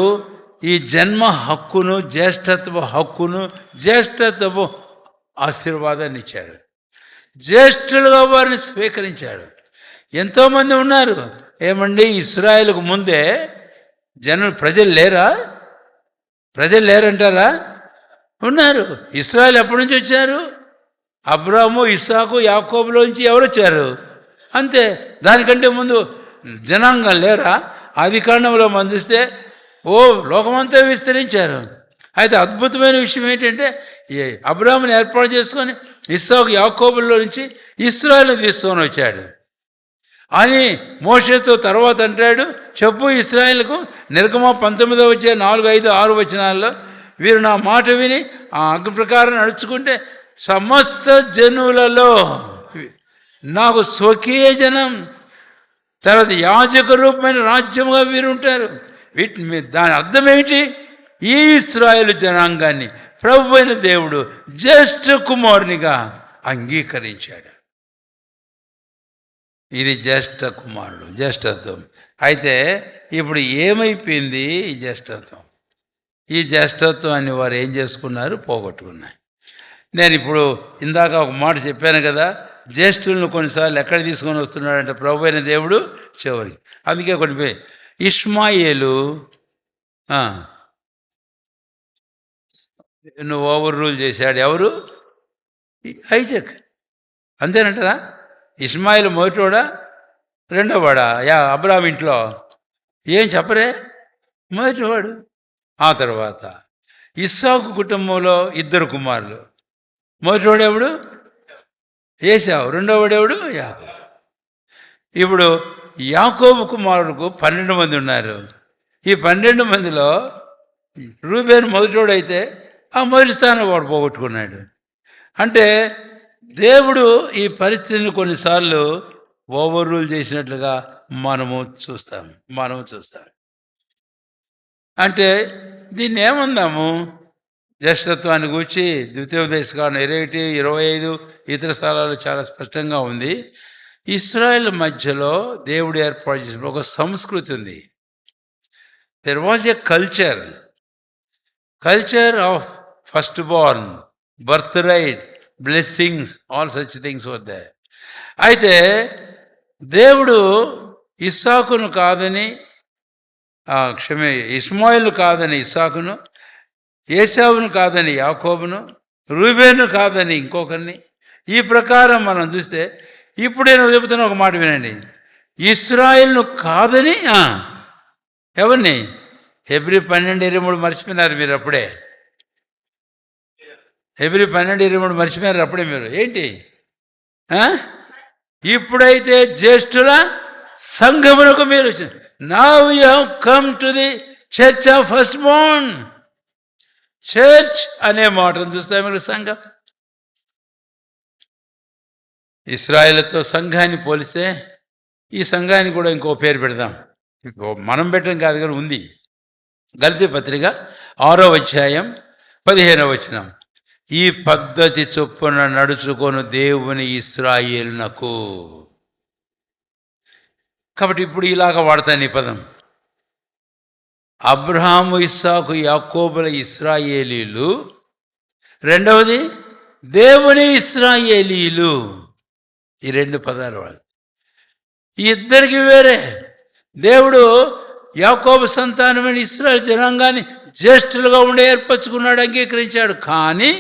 Speaker 1: ఈ జన్మ హక్కును, జ్యేష్ఠత్వ హక్కును, జ్యేష్ఠత్వపు ఆశీర్వాదాన్ని ఇచ్చాడు. జ్యేష్ఠులుగా వారిని స్వీకరించాడు. ఎంతోమంది ఉన్నారు. ఏమండి, ఇశ్రాయేలుకు ముందే ప్రజలు లేరా? ప్రజలు లేరంటారా? ఉన్నారు. ఇశ్రాయేలు ఎప్పటి నుంచి వచ్చారు? అబ్రాము, ఇస్సాకు, యాకోబులోంచి ఎవరు వచ్చారు? అంతే. దానికంటే ముందు జనాంగం లేరా? ఆదికాండంలో మనం చూస్తే లోకమంతా విస్తరించారు. అయితే అద్భుతమైన విషయం ఏంటంటే, అబ్రాముని ఏర్పాటు చేసుకొని ఇస్సాకు, యాకోబుల్లో నుంచి ఇశ్రాయేలును తీసుకొని వచ్చాడు అని మోషేతో తర్వాత అంటాడు. చెప్పు ఇశ్రాయేలుకు, నిర్గమ 19:4-5-6 వీరు నా మాట విని ఆ ఆజ్ఞ ప్రకారం నడుచుకుంటే సమస్త జనులలో నాకు స్వకీయ జనం, తర్వాత యాజక రూపమైన రాజ్యముగా వీరు ఉంటారు. దాని అర్థం ఏమిటి? ఈ ఇశ్రాయేలు జనాంగాన్ని ప్రభు అయిన దేవుడు జ్యేష్ఠ కుమారునిగా అంగీకరించాడు. ఇది జ్యేష్ఠ కుమారుడు, జ్యేష్ఠత్వం. అయితే ఇప్పుడు ఏమైపోయింది ఈ జ్యేష్ఠత్వం? ఈ జ్యేష్ఠత్వాన్ని వారు ఏం చేసుకున్నారు? పోగొట్టుకున్నారు. నేను ఇప్పుడు ఇందాక ఒక మాట చెప్పాను కదా, జ్యేష్ఠులను కొన్నిసార్లు ఎక్కడ తీసుకొని వస్తున్నాడంటే ప్రభు అయిన దేవుడు చివరికి. అందుకే కొన్ని ఇష్మాయేలు నువ్వు ఓవర్ రూల్ చేశాడు. ఎవరు? ఐజాక్. అంతేనంటారా? ఇష్మాయిల్ మొదటివాడా రెండోవాడా? అబ్రాహాం ఇంట్లో ఏం చెప్పరే? మొదటివాడు. ఆ తర్వాత ఇస్సాకు కుటుంబంలో 2 కుమారులు. మొదటివాడు ఎవడు? ఏశావు. రెండోవాడు ఎవడు? యాకోబు. ఇప్పుడు యాకోబు కుమారులకు 12 మంది ఉన్నారు. ఈ 12 మందిలో రూబేను మొదటివాడు అయితే ఆ మొదటి స్థానం వాడు పోగొట్టుకున్నాడు. అంటే దేవుడు ఈ పరిస్థితిని కొన్నిసార్లు ఓవర్ రూల్ చేసినట్లుగా మనము చూస్తాం. అంటే దీన్ని ఏమందాము? జ్యేష్ఠత్వాన్ని గూర్చి ద్వితీయోపదేశకాండం 21-25 ఇతర స్థలాలు చాలా స్పష్టంగా ఉంది. ఇశ్రాయేల్ మధ్యలో దేవుడు ఏర్పాటు చేసిన ఒక సంస్కృతి ఉంది. There was a culture of first born, birth right, blessings, all such things were there. అయితే దేవుడు ఇస్సాకును కాదని, ఇష్మాయేలు కాదని ఇస్సాకును, ఏశావును కాదని యాకోబును, రూబేను కాదని ఇంకొకరిని, ఈ ప్రకారం మనం చూస్తే ఇప్పుడు నేను చెబుతున్న ఒక మాట వినండి. ఇశ్రాయేలును కాదని ఎవరిని? హెబ్రీ 12:23 మర్చిపోయినారు మీరు అప్పుడే. హెబ్రీ 12:23 మర్చిపోయారు అప్పుడే మీరు. ఏంటి? ఇప్పుడైతే జ్యేష్ఠుల సంఘమునకు మీరు now you have come to the church of first Born. Church అనే మాటను చూస్తే మీరు సంఘం. ఇశ్రాయేలుతో సంఘాన్ని పోలిస్తే ఈ సంఘానికి కూడా ఇంకో పేరు పెడదాం. మనం పెట్టడం కాదు కానీ ఉంది. గలతీ పత్రిక 6వ అధ్యాయం 15వ వచనం, ఈ పద్ధతి చొప్పున నడుచుకొను దేవుని ఇశ్రాయేలునకు. కాబట్టి ఇప్పుడు ఇలాగ వాడతాను ఈ పదం. అబ్రహాము, ఇస్సాకు, యాకోబుల ఇశ్రాయేలీలు, రెండవది దేవుని ఇశ్రాయేలీలు. ఈ 2 పదాలు వాడు. ఈ ఇద్దరికి వేరే. దేవుడు యాకోబు సంతానమైన ఇశ్రాయేలు జనాంగాన్ని జ్యేష్ఠులుగా ఉండి ఏర్పరచుకున్నాడు, అంగీకరించాడు. కానీ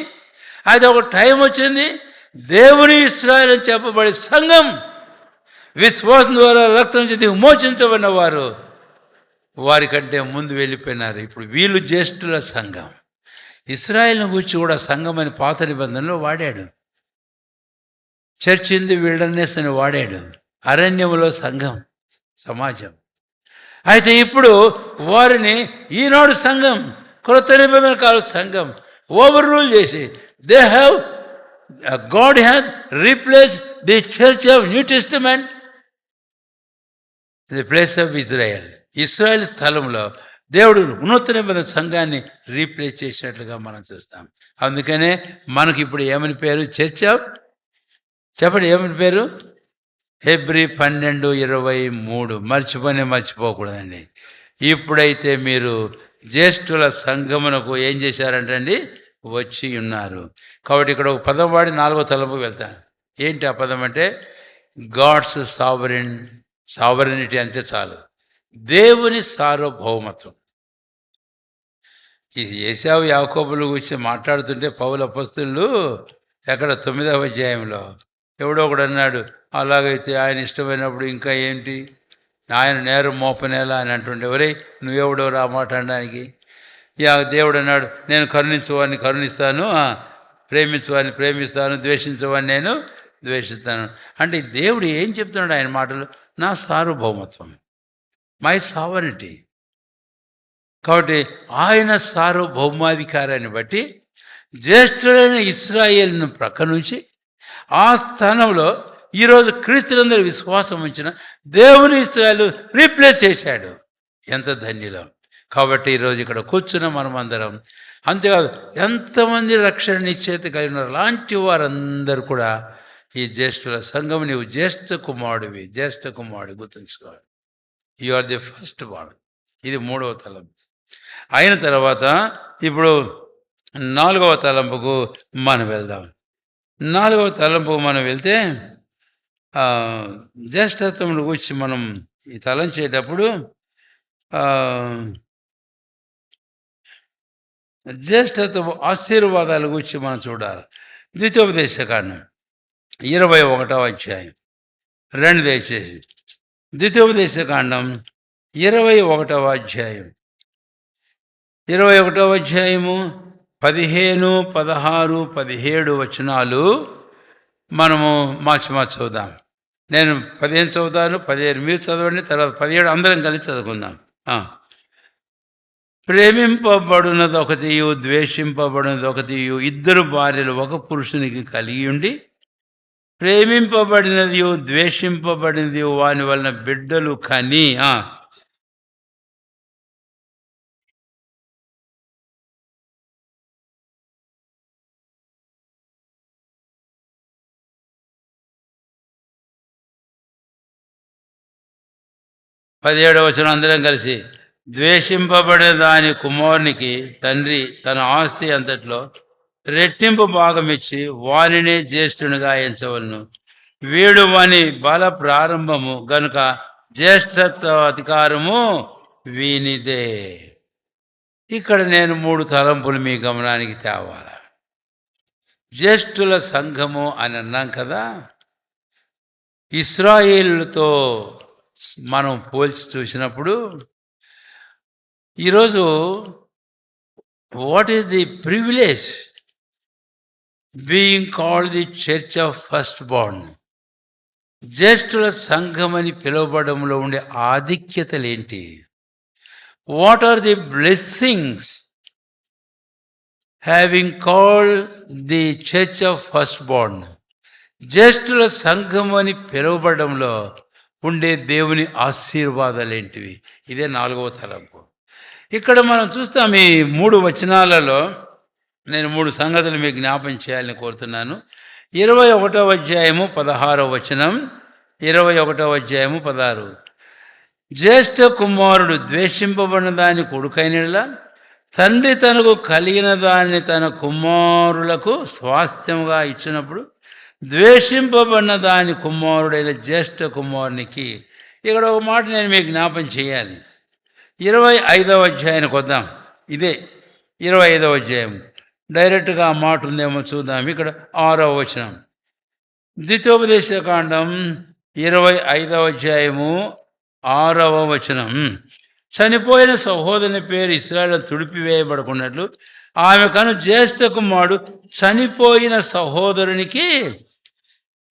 Speaker 1: అది ఒక టైం వచ్చింది, దేవుని ఇశ్రాయేలు అని చెప్పబడే సంఘం, విశ్వాసం ద్వారా రక్తం చేతి విమోచించబడిన వారు, వారికంటే ముందు వెళ్ళిపోయినారు. ఇప్పుడు వీళ్ళు జ్యేష్ఠుల సంఘం. ఇశ్రాయేల్ని గురించి కూడా సంఘం అని పాత నిబంధనలో వాడాడు. చర్చ్ ఇన్ ది విల్డర్నెస్ అని వాడాడు. అరణ్యములో సంఘం, సమాజం. అయితే ఇప్పుడు వారిని ఈనాడు సంఘం, క్రొత్త నిబంధన కాల సంఘం ఓవర్ రూల్ చేసి, God has replace the church of new testament the place of Israel. Israel స్థలంలో దేవుడు నూతన నిబంధన సంఘాన్ని రీప్లేస్ చేసినట్లుగా మనం చూస్తాం. అందుకనే మనకి ఇప్పుడు ఏమని పేరు? చర్చ్ ఆఫ్, చెప్పండి ఏమని పేరు? హెబ్రీ 12:23. మర్చిపోకూడదండి. ఇప్పుడైతే మీరు జ్యేష్ఠుల సంఘమునకు ఏం చేశారంటండి? వచ్చి ఉన్నారు. కాబట్టి ఇక్కడ ఒక పదం వాడి 4వ తలంపుకి వెళ్తాను. ఏంటి ఆ పదం అంటే? గాడ్స్ సావరెనిటీ అంతే చాలు. దేవుని సార్వభౌమత్వం. ఇది ఏశావు యాకోబుల గురించి మాట్లాడుతుంటే పౌలు అపొస్తలులు ఎక్కడ 9వ అధ్యాయంలో ఎవడో ఒకడు అన్నాడు, అలాగైతే ఆయన ఇష్టమైనప్పుడు ఇంకా ఏంటి, ఆయన నేరం మోపనేలా అని అంటుండే. ఎవరే నువ్వెవడో ఆ మాట అనడానికి? దేవుడు అన్నాడు, నేను కరుణించువాడిని కరుణిస్తాను, ప్రేమించువాడిని ప్రేమిస్తాను, ద్వేషించువాడిని నేను ద్వేషిస్తాను. అంటే దేవుడు ఏం చెప్తున్నాడు ఆయన మాటలు? నా సార్వభౌమత్వం, మై సావరిటీ. కాబట్టి ఆయన సార్వభౌమాధికారాన్ని బట్టి జ్యేష్ఠులైన ఇశ్రాయేలును ప్రక్క నుంచి ఆ స్థానంలో ఈరోజు క్రీస్తులందరూ విశ్వాసం ఉంచిన దేవుని ఇశ్రాయేలు రీప్లేస్ చేశాడు. ఎంత ధన్యులం. కాబట్టి ఈరోజు ఇక్కడ కూర్చున్న మనం అందరం, అంతేకాదు ఎంతమంది రక్షణ నిశ్చయిత కలిగిన లాంటి వారందరూ కూడా ఈ జ్యేష్ఠుల సంఘం. నీవు జ్యేష్ఠ కుమారుడివి గుర్తుంచుకోవాలి. You are the first one. ఇది 3వ తలంపు. అయిన తర్వాత ఇప్పుడు 4వ తలంపుకు మనం వెళ్దాం. 4వ తలంపుకు మనం వెళ్తే జ్యేష్ఠత్వం గురించి మనం ఈ తలంచేటప్పుడు జ్యేష్ఠత్వ ఆశీర్వాదాల గురించి మనం చూడాలి. ద్వితీయోపదేశకాండం 21వ అధ్యాయం 2 దయచేసి. ద్వితీయోపదేశకాండం 21వ అధ్యాయం 15, 16, 17 వచనాలు మనము మార్చి చదువుదాం. నేను 15 చదువుతాను, 15 మీరు చదవండి, తర్వాత 17 అందరం కలిసి చదువుకుందాం. ప్రేమింపబడినది ఒకటియు ద్వేషింపబడినది ఒకటియు, 2 భార్యలు ఒక పురుషునికి కలిగి ఉండి, ప్రేమింపబడినది ద్వేషింపబడినది వాని వలన బిడ్డలు కని. 17వ వచనం అందరం కలిసి. ద్వేషింపబడిన దాని కుమారునికి తండ్రి తన ఆస్తి అంతట్లో రెట్టింపు భాగం ఇచ్చి వానినే జ్యేష్ఠునిగా ఎంచవలను. వీడు వాని బల ప్రారంభము గనుక జ్యేష్ఠత్వ అధికారము వీనిదే. ఇక్కడ నేను 3 తలంపులు మీ గమనానికి తేవాలి. జ్యేష్ఠుల సంఘము అని అన్నాం కదా. ఇశ్రాయేలుతో మనం పోల్చి చూసినప్పుడు ఈరోజు what is the privilege being called the church of first born? జ్యేష్ఠుల సంఘం అని పిలువబడంలో ఉండే ఆధిక్యతలు ఏంటి? What are the blessings having called the church of first born? జ్యేష్ఠుల సంఘం అని పిలువబడంలో ఉండే దేవుని ఆశీర్వాదాలు ఏంటివి? ఇదే 4వ తలంపు. ఇక్కడ మనం చూస్తాం ఈ 3 వచనాలలో నేను 3 సంగతులు మీకు జ్ఞాపం చేయాలని కోరుతున్నాను. 21వ అధ్యాయము 16వ వచనం, 21వ అధ్యాయము 16. జ్యేష్ఠ కుమారుడు ద్వేషింపబడిన దాని కొడుకైనలా తండ్రి తనకు కలిగిన దాన్ని తన కుమారులకు స్వాస్థ్యముగా ఇచ్చినప్పుడు ద్వేషింపబడిన దాని కుమారుడైన జ్యేష్ఠ కుమారునికి, ఇక్కడ ఒక మాట నేను మీకు జ్ఞాపం చేయాలి. 25వ అధ్యాయానికి వద్దాం. ఇదే 25వ అధ్యాయం. డైరెక్ట్గా ఆ మాట ఉందేమో చూద్దాం. ఇక్కడ 6వ వచనం, ద్వితోపదేశకాండం 25వ అధ్యాయము 6వ వచనం. చనిపోయిన సహోదరుని పేరు ఇశ్రాయేలు తుడిపివేయబడుకున్నట్లు ఆమె కను జ్యేష్ఠ కుమారుడు చనిపోయిన సహోదరునికి.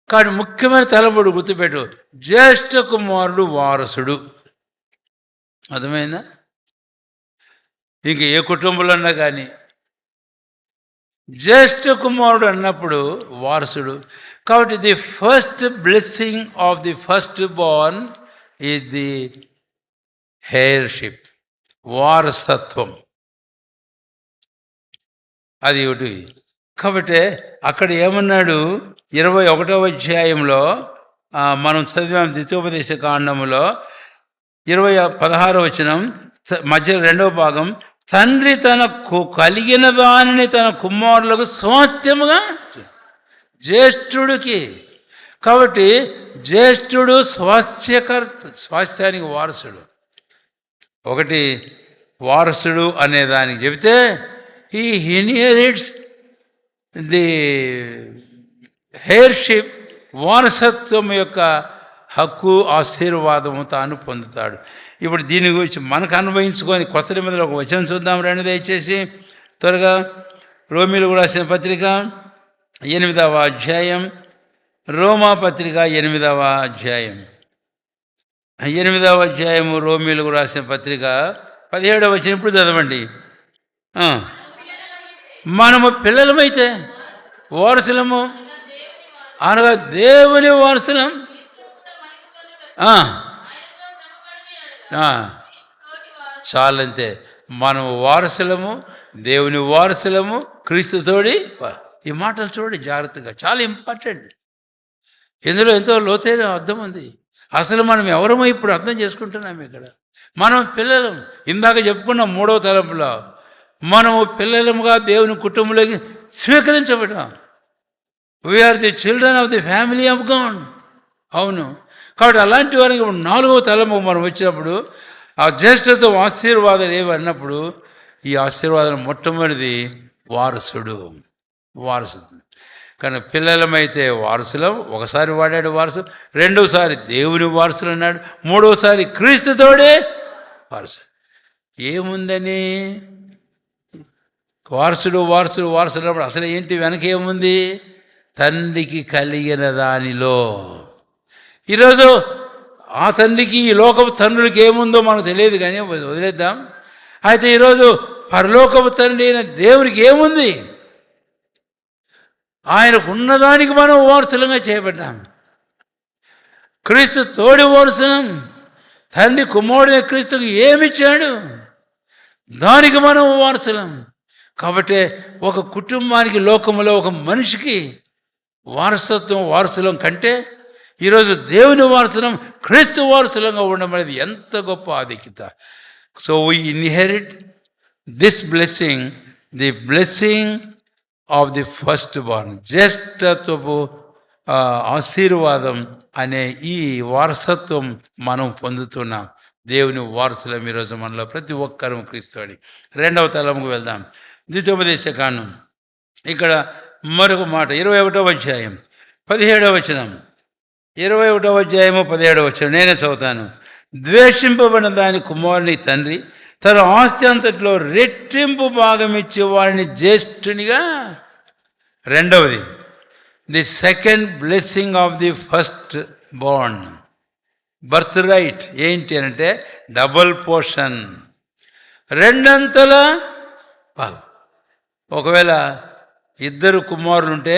Speaker 1: కానీ ముఖ్యమైన తలబడు గుర్తుపెట్టు, జ్యేష్ఠ కుమారుడు వారసుడు. అర్థమైందా? ఇంక ఏ కుటుంబంలో అన్నా కానీ జ్యేష్ఠ కుమారుడు అన్నప్పుడు వారసుడు. కాబట్టి the first blessing of the first born is the heirship, వారసత్వం. అది ఒకటి. కాబట్టి అక్కడ ఏమన్నాడు? 21వ అధ్యాయంలో మనం చదివాం, ద్వితోపదేశ కాండములో 16వ వచనం మధ్య 2వ భాగం, తండ్రి తనకు కలిగిన దానిని తన కుమారులకు స్వాస్థ్యముగా, జ్యేష్ఠుడికి. కాబట్టి జ్యేష్ఠుడు స్వాస్థ్యానికి వారసుడు. ఒకటి వారసుడు అనే దానికి చెబితే హీ ఇన్హెరిట్స్ ది హెయిర్షిప్, వారసత్వం యొక్క హక్కు, ఆశీర్వాదము తాను పొందుతాడు. ఇప్పుడు దీని గురించి మనకు అనుభవించుకొని కొత్త నిబంధనలో ఒక వచనం చూద్దాం రండి దయచేసి త్వరగా. రోమీలకు రాసిన పత్రిక 8వ అధ్యాయం, రోమా పత్రిక 8వ అధ్యాయం, 8వ అధ్యాయము రోమీలకు రాసిన పత్రిక 17వ వచనం ఇప్పుడు చదవండి. మనము పిల్లలమైతే వారసులము, అనగా దేవుని వారసులం. చాలంతే. మనము వారసులము, దేవుని వారసులము, క్రీస్తుతోడి. ఈ మాటలు చూడండి జాగ్రత్తగా, చాలా ఇంపార్టెంట్. ఇందులో ఎంతో లోతైన అర్థం ఉంది. అసలు మనం ఎవరమో ఇప్పుడు అర్థం చేసుకుంటున్నాం. ఇక్కడ మనం పిల్లలం. ఇందాక చెప్పుకున్న 3వ తలంపులో మనము పిల్లలముగా దేవుని కుటుంబంలోకి స్వీకరించబడ్డాం. We are the children of the family of God. అవును. కాబట్టి అలాంటి వారికి 4వ తలము మనం వచ్చినప్పుడు ఆ జ్యేష్ఠత్వం ఆశీర్వాదాలు ఏవి అన్నప్పుడు ఈ ఆశీర్వాదం మొట్టమొదటిది వారసుడు, వారసుడు. కానీ పిల్లలమైతే వారసులం. ఒకసారి వాడాడు వారసు, రెండోసారి దేవుని వారసులు అన్నాడు, మూడోసారి క్రీస్తుతోడే వారసుడు. ఏముందని వారసుడు వారసుడు వారసుడు అన్నప్పుడు అసలు ఏంటి వెనక ఏముంది? తండ్రికి కలిగిన దానిలో. ఈరోజు ఆ తండ్రికి ఈ లోకపు తండ్రులకి ఏముందో మనకు తెలియదు కానీ వదిలేద్దాం. అయితే ఈరోజు పరలోకపు తండ్రి అయిన దేవునికి ఏముంది? ఆయనకు ఉన్నదానికి మనం వారసులంగా చేయబడ్డాం. క్రీస్తు తోడి వారసులం. తండ్రి కుమారుడైన క్రీస్తుకు ఏమిచ్చాడు, దానికి మనం వారసులం. కాబట్టి ఒక కుటుంబానికి, లోకములో ఒక మనిషికి వారసులం కంటే ఈరోజు దేవుని వారసులం, క్రీస్తు వారసులంగా ఉండడం అనేది ఎంత గొప్ప ఆధిక్యత. So we inherit this blessing, the blessing of the first born, జ్యేష్ఠత్వపు ఆశీర్వాదం అనే ఈ వారసత్వం మనం పొందుతున్నాం. దేవుని వారసులం ఈరోజు మనలో ప్రతి ఒక్కరూ క్రీస్తుని. 2వ తలంకు వెళ్దాం. ద్వితోపదేశ కాండం ఇక్కడ మరొక మాట, 21వ అధ్యాయం 17వ వచనం. 21వ అధ్యాయము 17వ వచనం నేనే చదువుతాను. ద్వేషింపబడిన దాని కుమారుని తండ్రి తన ఆస్తి అంతట్లో రెట్టింపు భాగం ఇచ్చే వాడిని జ్యేష్ఠునిగా. రెండవది the second blessing of the first born, birth right. ఏంటి అంటే డబుల్ పోర్షన్, రెండంతల భాగం. ఒకవేళ 2 కుమారులుంటే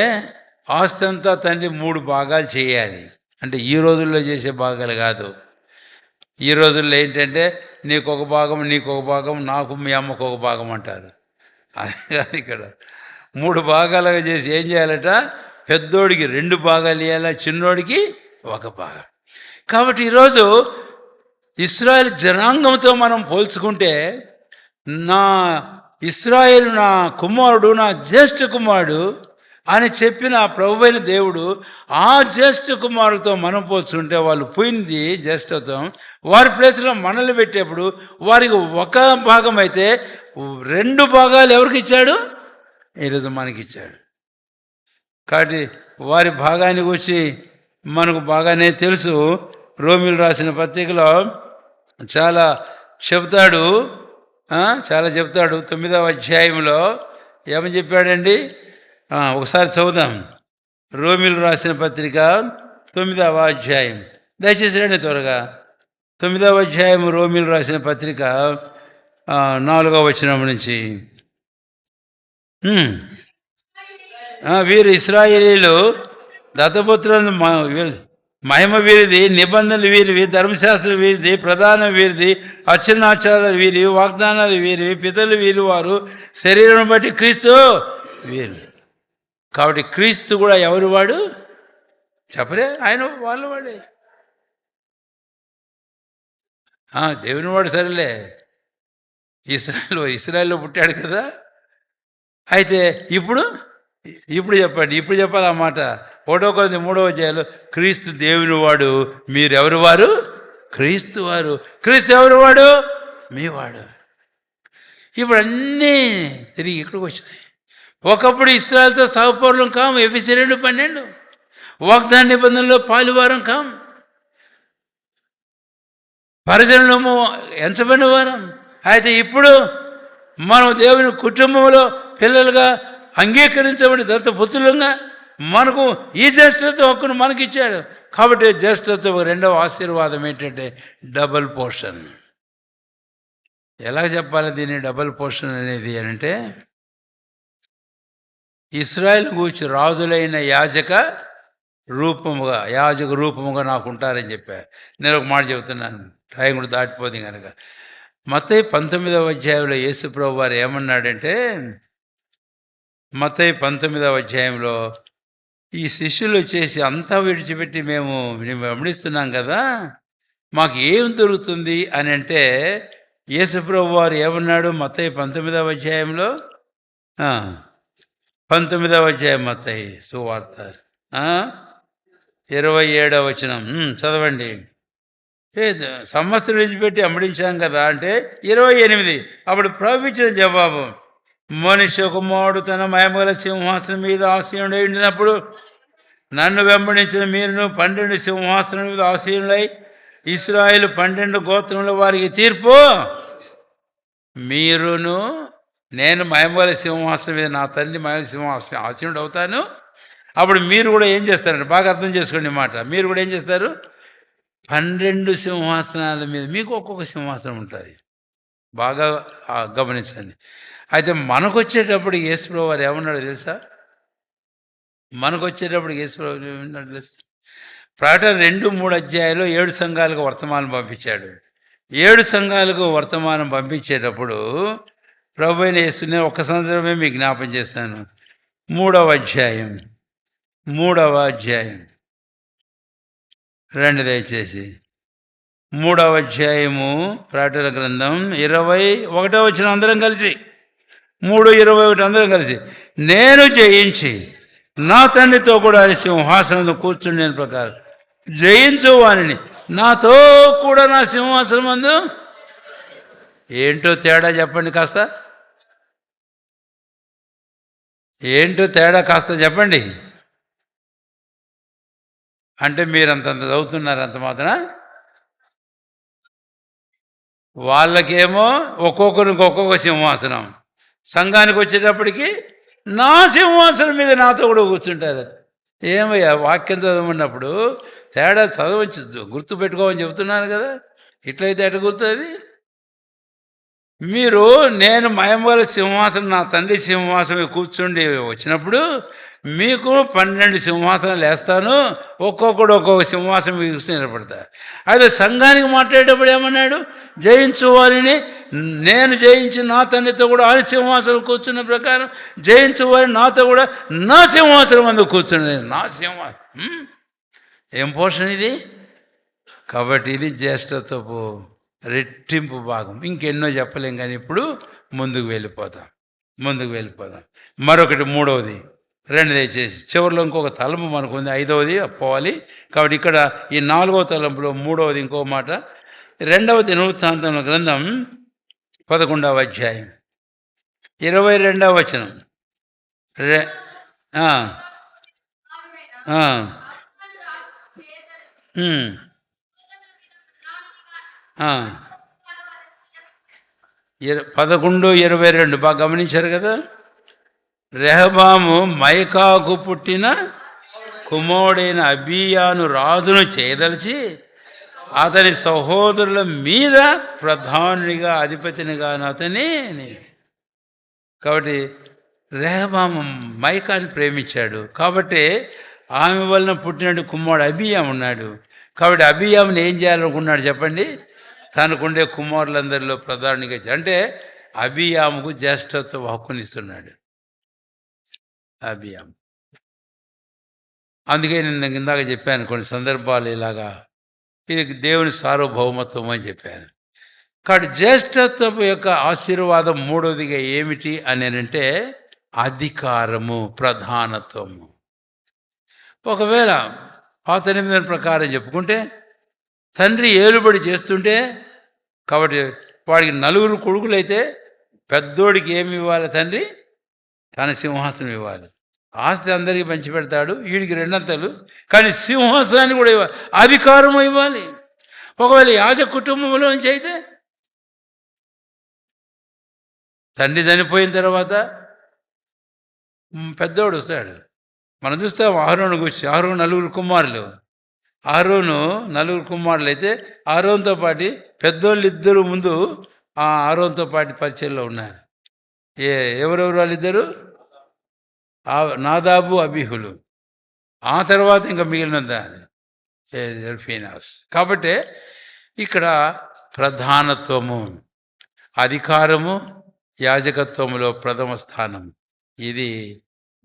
Speaker 1: ఆస్తి అంతా తండ్రి 3 భాగాలు చేయాలి. అంటే ఈ రోజుల్లో చేసే భాగాలు కాదు. ఈ రోజుల్లో ఏంటంటే నీకు ఒక భాగం, నీకు ఒక భాగం, నాకు మీ అమ్మకు ఒక భాగం అంటారు. అది కాదు ఇక్కడ. 3 భాగాలుగా చేసి ఏం చేయాలట? పెద్దోడికి 2 భాగాలు ఇవ్వాల, చిన్నోడికి 1 భాగం. కాబట్టి ఈరోజు ఇశ్రాయేల్ జనాంగంతో మనం పోల్చుకుంటే, నా ఇశ్రాయేలు నా కుమారుడు, నా జ్యేష్ఠ కుమారుడు అని చెప్పిన ప్రభువైన దేవుడు, ఆ జ్యేష్ఠ కుమారులతో మనం పోల్చుకుంటే వాళ్ళు పోయింది జ్యేష్ఠత్వం. వారి ప్లేస్లో మనల్ని పెట్టేప్పుడు వారికి 1 భాగం అయితే 2 భాగాలు ఎవరికి ఇచ్చాడు? ఈరోజు మనకి ఇచ్చాడు. కాబట్టి వారి భాగానికి వచ్చి మనకు బాగానే తెలుసు. రోమిలు రాసిన పత్రికలో చాలా చెప్తాడు, 9వ అధ్యాయంలో ఏమని చెప్పాడండి? ఒకసారి చదువుదాం. రోమిలు రాసిన పత్రిక 9వ అధ్యాయం. దయచేసి రండి త్వరగా. 9వ అధ్యాయం రోమిలు రాసిన పత్రిక 4వ వచనం నుంచి. వీరు ఇశ్రాయేలీలు దత్తపుత్రులను మహిమ వీరిది, నిబంధనలు వీరివి, ధర్మశాస్త్రం వీరిది, ప్రధానం వీరిది, అర్చనాచారాలు వీరివి, వాగ్దానాలు వీరివి, పితలు వీరు, వారు శరీరం బట్టి క్రీస్తు వీరు. కాబట్టి క్రీస్తు కూడా ఎవరు వాడు? చెప్పరే, ఆయన వాళ్ళు వాడే. దేవుని వాడు సరేలే, ఇస్రాయేల్లో పుట్టాడు కదా. అయితే ఇప్పుడు చెప్పండి, ఇప్పుడు చెప్పాలి ఆ మాట. 1 కొరింథీ 3వ అధ్యాయంలో క్రీస్తు దేవుని వాడు, మీరెవరు వారు? క్రీస్తు వారు. క్రీస్తు ఎవరు వాడు? మీ వాడు. ఇప్పుడు అన్నీ తిరిగి ఇక్కడికి వచ్చినాయి. ఒకప్పుడు ఇశ్రాయేలుతో సహపౌరులం కాము, ఎఫెసీ 2:12. వాగ్దాన నిబంధనలో పాలువారం కాము, పరిజనులము ఎంచబడిన వారం. అయితే ఇప్పుడు మనం దేవుని కుటుంబంలో పిల్లలుగా అంగీకరించబడి దత్తపుత్రులుగా మనకు ఈ జ్యేష్ఠత్వ హక్కును మనకిచ్చాడు. కాబట్టి జ్యేష్ఠత్వ 2వ ఆశీర్వాదం ఏంటంటే డబుల్ పోర్షన్. ఎలా చెప్పాలి దీన్ని డబుల్ పోర్షన్ అనేది అంటే, ఇశ్రాయేలు గూర్చి రాజులైన యాజక రూపముగా నాకు ఉంటారని చెప్పారు. నేను ఒక మాట చెబుతున్నాను, టైం కూడా దాటిపోతుంది కనుక. మత్తయి 19వ అధ్యాయంలో యేసు ప్రభు వారు ఏమన్నాడంటే, మత్తయి 19వ అధ్యాయంలో ఈ శిష్యులు వచ్చేసి అంతా విడిచిపెట్టి మేము వెంబడిస్తున్నాం కదా, మాకు ఏం దొరుకుతుంది అని అంటే, యేసు ప్రభు వారు ఏమన్నాడు? మత్తయి 19వ అధ్యాయంలో 19వ అధ్యాయం మత్తయి సువార్త 27వ వచనం చదవండి. సంవత్సరం విడిచిపెట్టి అమ్మడించాం కదా అంటే 28. అప్పుడు ప్రభు ఇచ్చిన జవాబు, మనుష్య కుమారుడు తన మహిమగల సింహాసనం మీద ఆసీనుడై ఉండినప్పుడు నన్ను వెంబడించిన మీరును 12 సింహాసనం మీద ఆసీనులై ఇశ్రాయేలు 12 గోత్రముల వారికి తీర్పు. మీరును నేను మహిమగల సింహాసనం మీద, నా తండ్రి మహిమగల సింహాసనం ఆసీనుడు అవుతాను. అప్పుడు మీరు కూడా ఏం చేస్తారంటే, బాగా అర్థం చేసుకోండి మాట, మీరు కూడా ఏం చేస్తారు? 12 సింహాసనాల మీద మీకు ఒక్కొక్క సింహాసనం ఉంటుంది. బాగా గమనించండి. అయితే మనకు వచ్చేటప్పుడు యేసుప్రభు వారు ఏమన్నాడు తెలుసా? మనకు వచ్చేటప్పుడు యేసుప్రభు ఏమన్నాడు తెలుసా? ప్రకటన 2-3 అధ్యాయాల్లో 7 సంఘాలకు వర్తమానం పంపించాడు. 7 సంఘాలకు వర్తమానం పంపించేటప్పుడు ప్రభు అయిన యేసుని ఒక్క సందర్భమే మీకు జ్ఞాపం చేస్తాను. 3వ అధ్యాయం రండి దయచేసి. 3వ అధ్యాయము ప్రకటన గ్రంథం 21వ వచనం అందరం కలిసి, 3:21 అందరం కలిసి, నేను జయించి నా తండ్రితో కూడా సింహాసనం కూర్చుని నేను ప్రకారం జయించు వానిని నాతో కూడా నా సింహాసనం అందు. ఏంటో తేడా చెప్పండి కాస్త, ఏంటో తేడా కాస్త చెప్పండి. అంటే మీరు అంతంత చదువుతున్నారు అంత మాత్రం. వాళ్ళకేమో ఒక్కొక్కరికి ఒక్కొక్క సింహాసనం, సంఘానికి వచ్చేటప్పటికి నా సింహాసనం మీద నాతో కూడా కూర్చుంటారు. ఏమయ్యా వాక్యం చదవమన్నప్పుడు తేడా చదవచ్చు, గుర్తు పెట్టుకోమని చెబుతున్నాను కదా. ఇట్లయితే ఎట గుర్తుంది? మీరు నేను మహిమగల సింహాసనం నా తండ్రి సింహాసనం మీద కూర్చుండి వచ్చినప్పుడు మీకు 12 సింహాసనాలు వేస్తాను, ఒక్కొక్కడు ఒక్కొక్క సింహాసనం మీద కూర్చొని నిలబడతారు. అయితే సంఘానికి మాట్లాడేటప్పుడు ఏమన్నాడు? జయించు వారిని నేను జయించి నా తండ్రితో కూడా ఆయన సింహాసనం కూర్చున్న ప్రకారం జయించు వారిని నాతో కూడా నా సింహాసనం అందుకు కూర్చున్నది. నా సింహాసనం ఏం పోషణ ఇది? కాబట్టి ఇది జ్యేష్ఠత్వపు రెట్టింపు భాగం. ఇంకెన్నో చెప్పలేం, కానీ ఇప్పుడు ముందుకు వెళ్ళిపోదాం. మరొకటి మూడవది, రెండు దయచేసి చివరిలో ఇంకొక తలంపు మనకు ఉంది, ఐదవది పోవాలి. కాబట్టి ఇక్కడ ఈ 4వ తలంపులో మూడవది ఇంకో మాట. 2వ దినవృత్తాంతముల గ్రంథం 11వ అధ్యాయం 22వ వచనం. ఆ 11:22 బాగా గమనించారు కదా. రెహబాము మైకాకు పుట్టిన కుమారుడైన అబీయాను రాజును చేయదలిచి అతని సహోదరుల మీద ప్రధానునిగా అధిపతినిగా అతని. కాబట్టి రెహబాము మైకాని ప్రేమించాడు. కాబట్టి ఆమె వలన పుట్టినట్టు కుమారుడు అబీయాము ఉన్నాడు. కాబట్టి అబీయాముని ఏం చేయాలనుకున్నాడు చెప్పండి? తనకుండే కుమారులందరిలో ప్రధానిగా, అంటే అబీయాముకు జ్యేష్ఠత్వ హక్కునిస్తున్నాడు అబీయాము. అందుకే నేను ఇందాక చెప్పాను, కొన్ని సందర్భాలు ఇలాగా ఇది దేవుని సార్వభౌమత్వం అని చెప్పాను. కాబట్టి జ్యేష్ఠత్వపు యొక్క ఆశీర్వాదం మూడవదిగా ఏమిటి అని అంటే అధికారము, ప్రధానత్వము. ఒకవేళ పాత నిబంధన ప్రకారం చెప్పుకుంటే తండ్రి ఏలుబడి చేస్తుంటే, కాబట్టి వాడికి 4 కొడుకులైతే పెద్దోడికి ఏమి ఇవ్వాలి? తండ్రి తన సింహాసనం ఇవ్వాలి. ఆస్తి అందరికీ పంచి పెడతాడు, వీడికి 2 అంతలు, కానీ సింహాసనాన్ని కూడా ఇవ్వాలి, అధికారం ఇవ్వాలి. ఒకవేళ యాజ కుటుంబంలోంచి అయితే తండ్రి చనిపోయిన తర్వాత పెద్దోడు వస్తాడు. మనం చూస్తాం అహరోను గురించి. అహరోను 4 కుమారులు. అహరోను 4 కుమారులు అయితే అహరోన్తో పాటు పెద్దోళ్ళు 2 ముందు ఆ అహరోన్తో పాటు పరిచయంలో ఉన్నారు. ఎవరెవరు వాళ్ళిద్దరు? నాదాబు, అబీహులు. ఆ తర్వాత ఇంకా మిగిలిన దాని ఫీనాస్. కాబట్టి ఇక్కడ ప్రధానత్వము, అధికారము, యాజకత్వములో ప్రథమ స్థానం. ఇది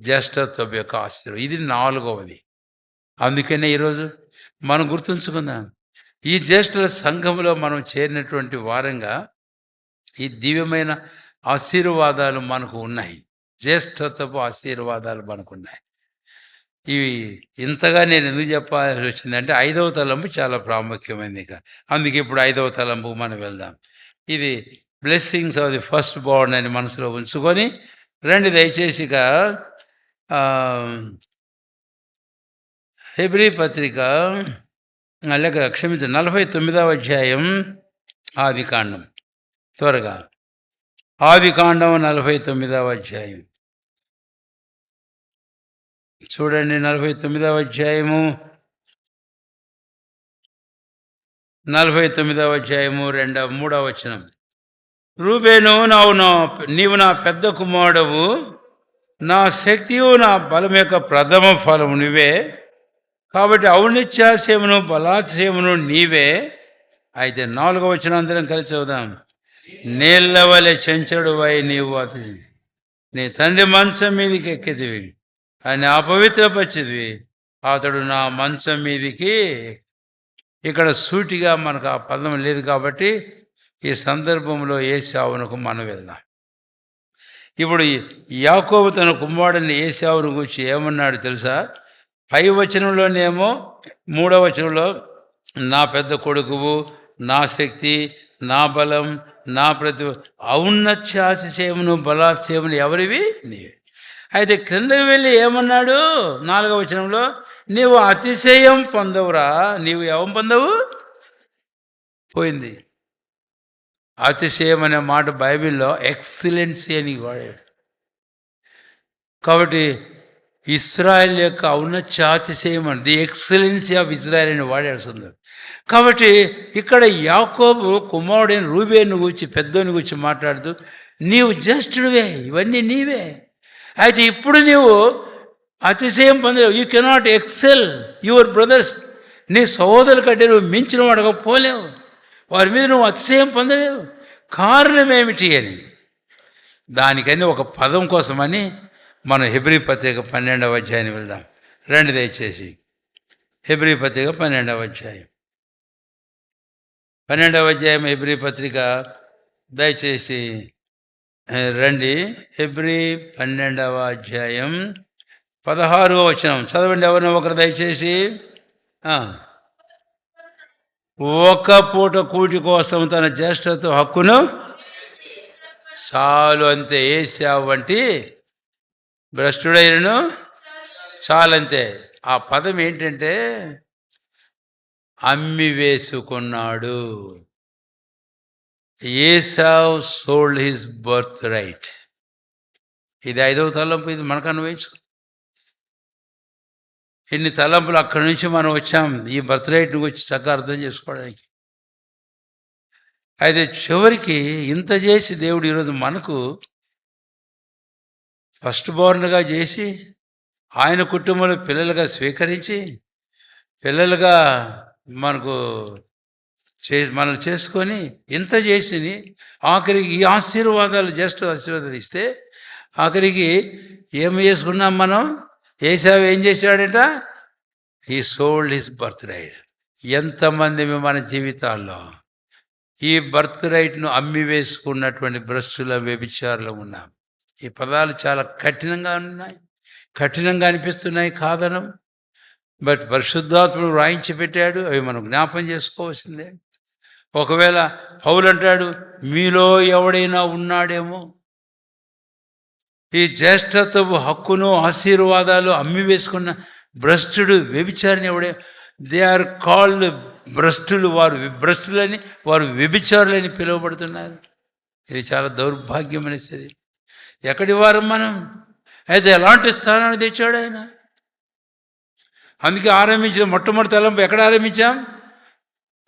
Speaker 1: జ్యేష్ఠత్వం యొక్క ఆశీర్వాదం. ఇది 4వది. అందుకనే ఈరోజు మనం గుర్తుంచుకుందాం, ఈ జ్యేష్ఠుల సంఘంలో మనం చేరినటువంటి వారంగా ఈ దివ్యమైన ఆశీర్వాదాలు మనకు ఉన్నాయి. జ్యేష్ఠత్వపు ఆశీర్వాదాలు మనకు ఉన్నాయి. ఇవి ఇంతగా నేను ఎందుకు చెప్పాల్సి వచ్చిందంటే 5వ తలంపు చాలా ప్రాముఖ్యమైనది. అందుకే ఇప్పుడు 5వ తలంపు మనం వెళ్దాం. ఇది blessings of the first Born అని మనసులో ఉంచుకొని రండి దయచేసిగా హెబ్రీ పత్రిక లేక క్షమించ 49వ అధ్యాయం ఆదికాండం. త్వరగా ఆదికాండం 49వ అధ్యాయం చూడండి. 49వ అధ్యాయము 3వ వచనం. రూబేను, నీవు నా పెద్ద కుమారుడవు, నా శక్తియు నా బలం యొక్క ప్రథమ ఫలము నువ్వే. కాబట్టి ఔన్నత్యాశయమును బలాశయమును నీవే. అయితే 4వ వచనం అందరం కలిసి చదువుదాం. నీళ్ళ వలె చెంచడువై నీవు నీ తండ్రి మంచం మీదకి ఎక్కిదివి, ఆయన అపవిత్రపరిచిదివి, అతడు నా మంచం మీదికి. ఇక్కడ సూటిగా మనకు ఆ పదం లేదు కాబట్టి ఈ సందర్భంలో ఏశావునకు మనం వెళ్దాం. ఇప్పుడు యాకోబు తన కుమారుడిని ఏశావును గురించి ఏమన్నాడు తెలుసా? 5వ వచనంలోనేమో 3వ వచనంలో నా పెద్ద కొడుకువు, నా శక్తి, నా బలం, నా ఔన్నత్యాశయమును బలాశయమును ఎవరివి? నీవే. అయితే క్రిందకి వెళ్ళి ఏమన్నాడు? 4వ వచనంలో నీవు అతిశయం పొందవురా. నీవు ఏం పొందవు? పోయింది. అతిశయం అనే మాట బైబిల్లో ఎక్సలెన్సీ అని వాడాడు. కాబట్టి ఇస్రాయల్ యొక్క ఔన్నత్యాతిశయం అని, ది ఎక్సలెన్సీ ఆఫ్ ఇజ్రాయల్ అని వాడాడు సుందరం. కాబట్టి ఇక్కడ యాకోబు కుమారుడైన రూబేను గురించి పెద్దోని గురించి మాట్లాడుతూ నీవు జ్యేష్ఠుడివే, ఇవన్నీ నీవే. అయితే ఇప్పుడు నీవు అతిశయం పొందలేవు. You cannot excel your brothers. నీ సహోదరుల కంటే నువ్వు మించిన వాడుగా పోలేవు, వారి మీద నువ్వు అతిశయం పొందలేవు. కారణం ఏమిటి అని, దానికని ఒక పదం కోసమని మనం హెబ్రీ పత్రిక 12వ అధ్యాయానికి వెళ్దాం. రండి దయచేసి. హెబ్రీ పత్రిక 12వ అధ్యాయం, 12వ అధ్యాయం హెబ్రీ పత్రిక దయచేసి రండి. హెబ్రీ 12వ అధ్యాయం 16వ వచనం చదవండి ఎవరినో ఒకరు దయచేసి. ఒక పూట కూటి కోసం తన జ్యేష్ఠత్వ హక్కును చాలు అంతే. ఏశావు వంటి భ్రష్టుడైనను చాలంతే. ఆ పదం ఏంటంటే అమ్మి వేసుకున్నాడు. ఏసావ్ సోల్డ్ హిస్ బర్త్ రైట్. ఇది 5వ తలంపు. ఇది మనకు అన్వయించు. ఇన్ని తలంపులు అక్కడి నుంచి మనం వచ్చాం ఈ బర్త్ రైట్ని గురించి చక్కగా అర్థం చేసుకోవడానికి. అయితే చివరికి ఇంత చేసి దేవుడు ఈరోజు మనకు ఫస్ట్ బోర్న్గా చేసి ఆయన కుటుంబంలో పిల్లలుగా స్వీకరించి పిల్లలుగా మనకు మనల్ని చేసుకొని ఇంత చేసి ఆఖరికి ఈ ఆశీర్వాదాలు జస్ట్ ఆశీర్వాదాలు ఇస్తే ఆఖరికి ఏమి చేసుకున్నాం మనం? ఏసావు ఏం చేశాడట? He sold his birth right. ఎంతమంది మన జీవితాల్లో ఈ బర్త్ రైట్ను అమ్మి వేసుకున్నటువంటి భ్రష్టుల వ్యభిచారులు ఉన్నాం. ఈ పదాలు చాలా కఠినంగా ఉన్నాయి, కఠినంగా అనిపిస్తున్నాయి, కాదనం. బట్ పరిశుద్ధాత్ముడు రాయించి పెట్టాడు, అవి మనం జ్ఞాపం చేసుకోవాల్సిందే. ఒకవేళ పౌలు అంటాడు మీలో ఎవడైనా ఉన్నాడేమో ఈ జ్యేష్ఠత్వపు హక్కును ఆశీర్వాదాలు అమ్మి వేసుకున్న భ్రష్టుడు వ్యభిచారిని ఎవడే. దే ఆర్ కాల్డ్ భ్రష్టులు. వారు భ్రష్టులని, వారు వ్యభిచారులని పిలువబడుతున్నారు. ఇది చాలా దౌర్భాగ్యం అనేసి. ఎక్కడి వారం మనం? అయితే ఎలాంటి స్థానాన్ని తెచ్చాడు ఆయన. అందుకే ఆరంభించిన మొట్టమొదటి తలంపు ఎక్కడ ఆరంభించాం?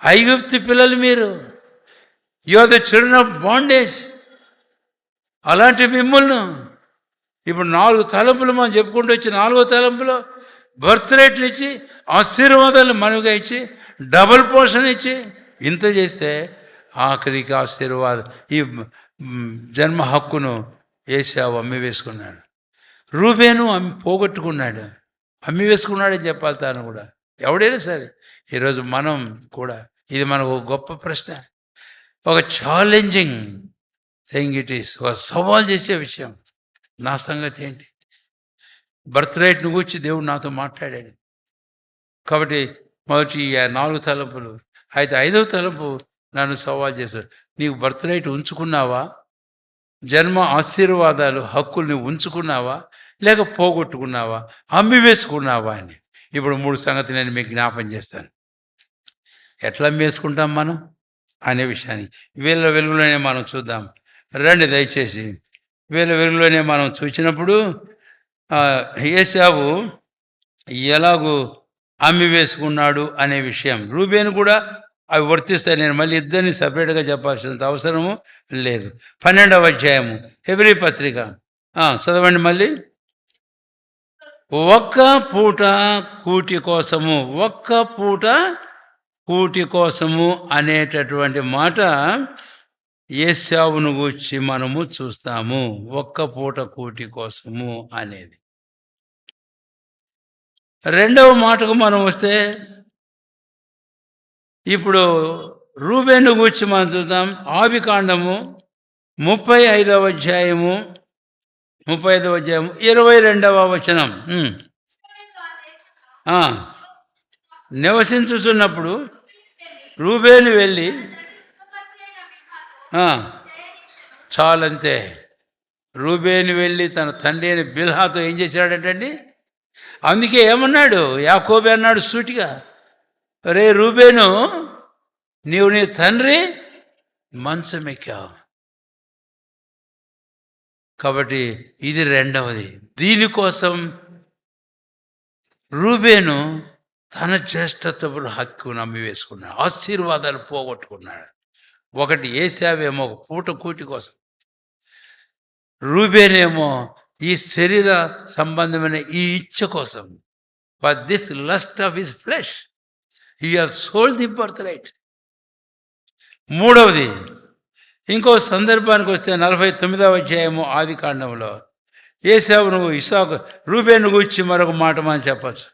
Speaker 1: ఐగుప్తు పిల్లలు మీరు, you are the children of bondage. అలాంటి మిమ్మల్ని ఇప్పుడు 4 తలంపులు మనం చెప్పుకుంటూ వచ్చి 4వ తలంపులో బర్త్ రేట్లు ఇచ్చి ఆశీర్వాదాలు మనగా ఇచ్చి డబుల్ పోర్షన్ ఇచ్చి ఇంత చేస్తే ఆఖరికి ఆశీర్వాదం ఈ జన్మ హక్కును ఏశావు అమ్మి వేసుకున్నాడు. రూబేను పోగొట్టుకున్నాడు, అమ్మి వేసుకున్నాడని చెప్పాలి తాను కూడా. ఎవడైనా సరే ఈరోజు మనం కూడా, ఇది మనకు గొప్ప ప్రశ్న, ఒక ఛాలెంజింగ్ థింగ్ ఇట్ ఈస్. ఒక సవాల్ చేసే విషయం. నా సంగతి ఏంటి? బర్త్ రైట్ను గురించి దేవుడు నాతో మాట్లాడాడు. కాబట్టి మొదటి 4 తలంపులు. అయితే 5వ తలంపు నన్ను సవాల్ చేశాడు. నీకు బర్త్ రైట్ ఉంచుకున్నావా? జన్మ ఆశీర్వాదాలు హక్కుల్ని ఉంచుకున్నావా లేక పోగొట్టుకున్నావా, అమ్మి వేసుకున్నావా అని. ఇప్పుడు 3 సంగతి నేను మీకు జ్ఞాపం చేస్తాను. ఎట్లా అమ్మి వేసుకుంటాం మనం అనే విషయాన్ని వీళ్ళ వెలుగులోనే మనం చూద్దాం. రండి దయచేసి. వీళ్ళ వెలుగులోనే మనం చూసినప్పుడు ఏశావు ఎలాగూ అమ్మి వేసుకున్నాడు అనే విషయం. రూబేను కూడా అవి వర్తిస్తాయి. నేను మళ్ళీ ఇద్దరిని సపరేట్గా చెప్పాల్సినంత అవసరము లేదు. 12వ అధ్యాయము హెబ్రీ పత్రిక చదవండి మళ్ళీ. ఒక్క పూట కూటి కోసము, ఒక్క పూట కూటి కోసము అనేటటువంటి మాట ఏశావును గూర్చి మనము చూస్తాము. ఒక్క పూట కూటి కోసము అనేది. రెండవ మాటకు మనం వస్తే ఇప్పుడు రూబేను గూర్చి మనం చూద్దాం. ఆదికాండము 35వ అధ్యాయము 22వ వచనం. నివసించుతున్నప్పుడు రూబేను వెళ్ళి చాలంతే. రూబేను వెళ్ళి తన తండ్రి అయిన బిల్హాతో ఏం చేశాడంటండి? అందుకే ఏమన్నాడు యాకోబు? అన్నాడు సూటిగా, రే రూబేను, నీవు నీ తండ్రి మంచం ఎక్కావు. కాబట్టి ఇది రెండవది. దీనికోసం రూబేను తన జ్యేష్ఠత్వపు హక్కును అమ్మివేసుకున్నాడు. ఆశీర్వాదాలు పోగొట్టుకున్నాడు. ఒకటి ఏశావేమో ఒక పూట కూటి కోసం, రూబేనేమో ఈ శరీర సంబంధమైన ఈ ఇచ్చ కోసం. For this lust of his flesh he has sold the birth right. మూడవది, ఇంకో సందర్భానికి వస్తే 49వ అధ్యాయము ఆది కాండంలో ఏశావు నువ్వు ఇస్సాకు రూబేను గూర్చి మరొక మాట మనం చెప్పచ్చు.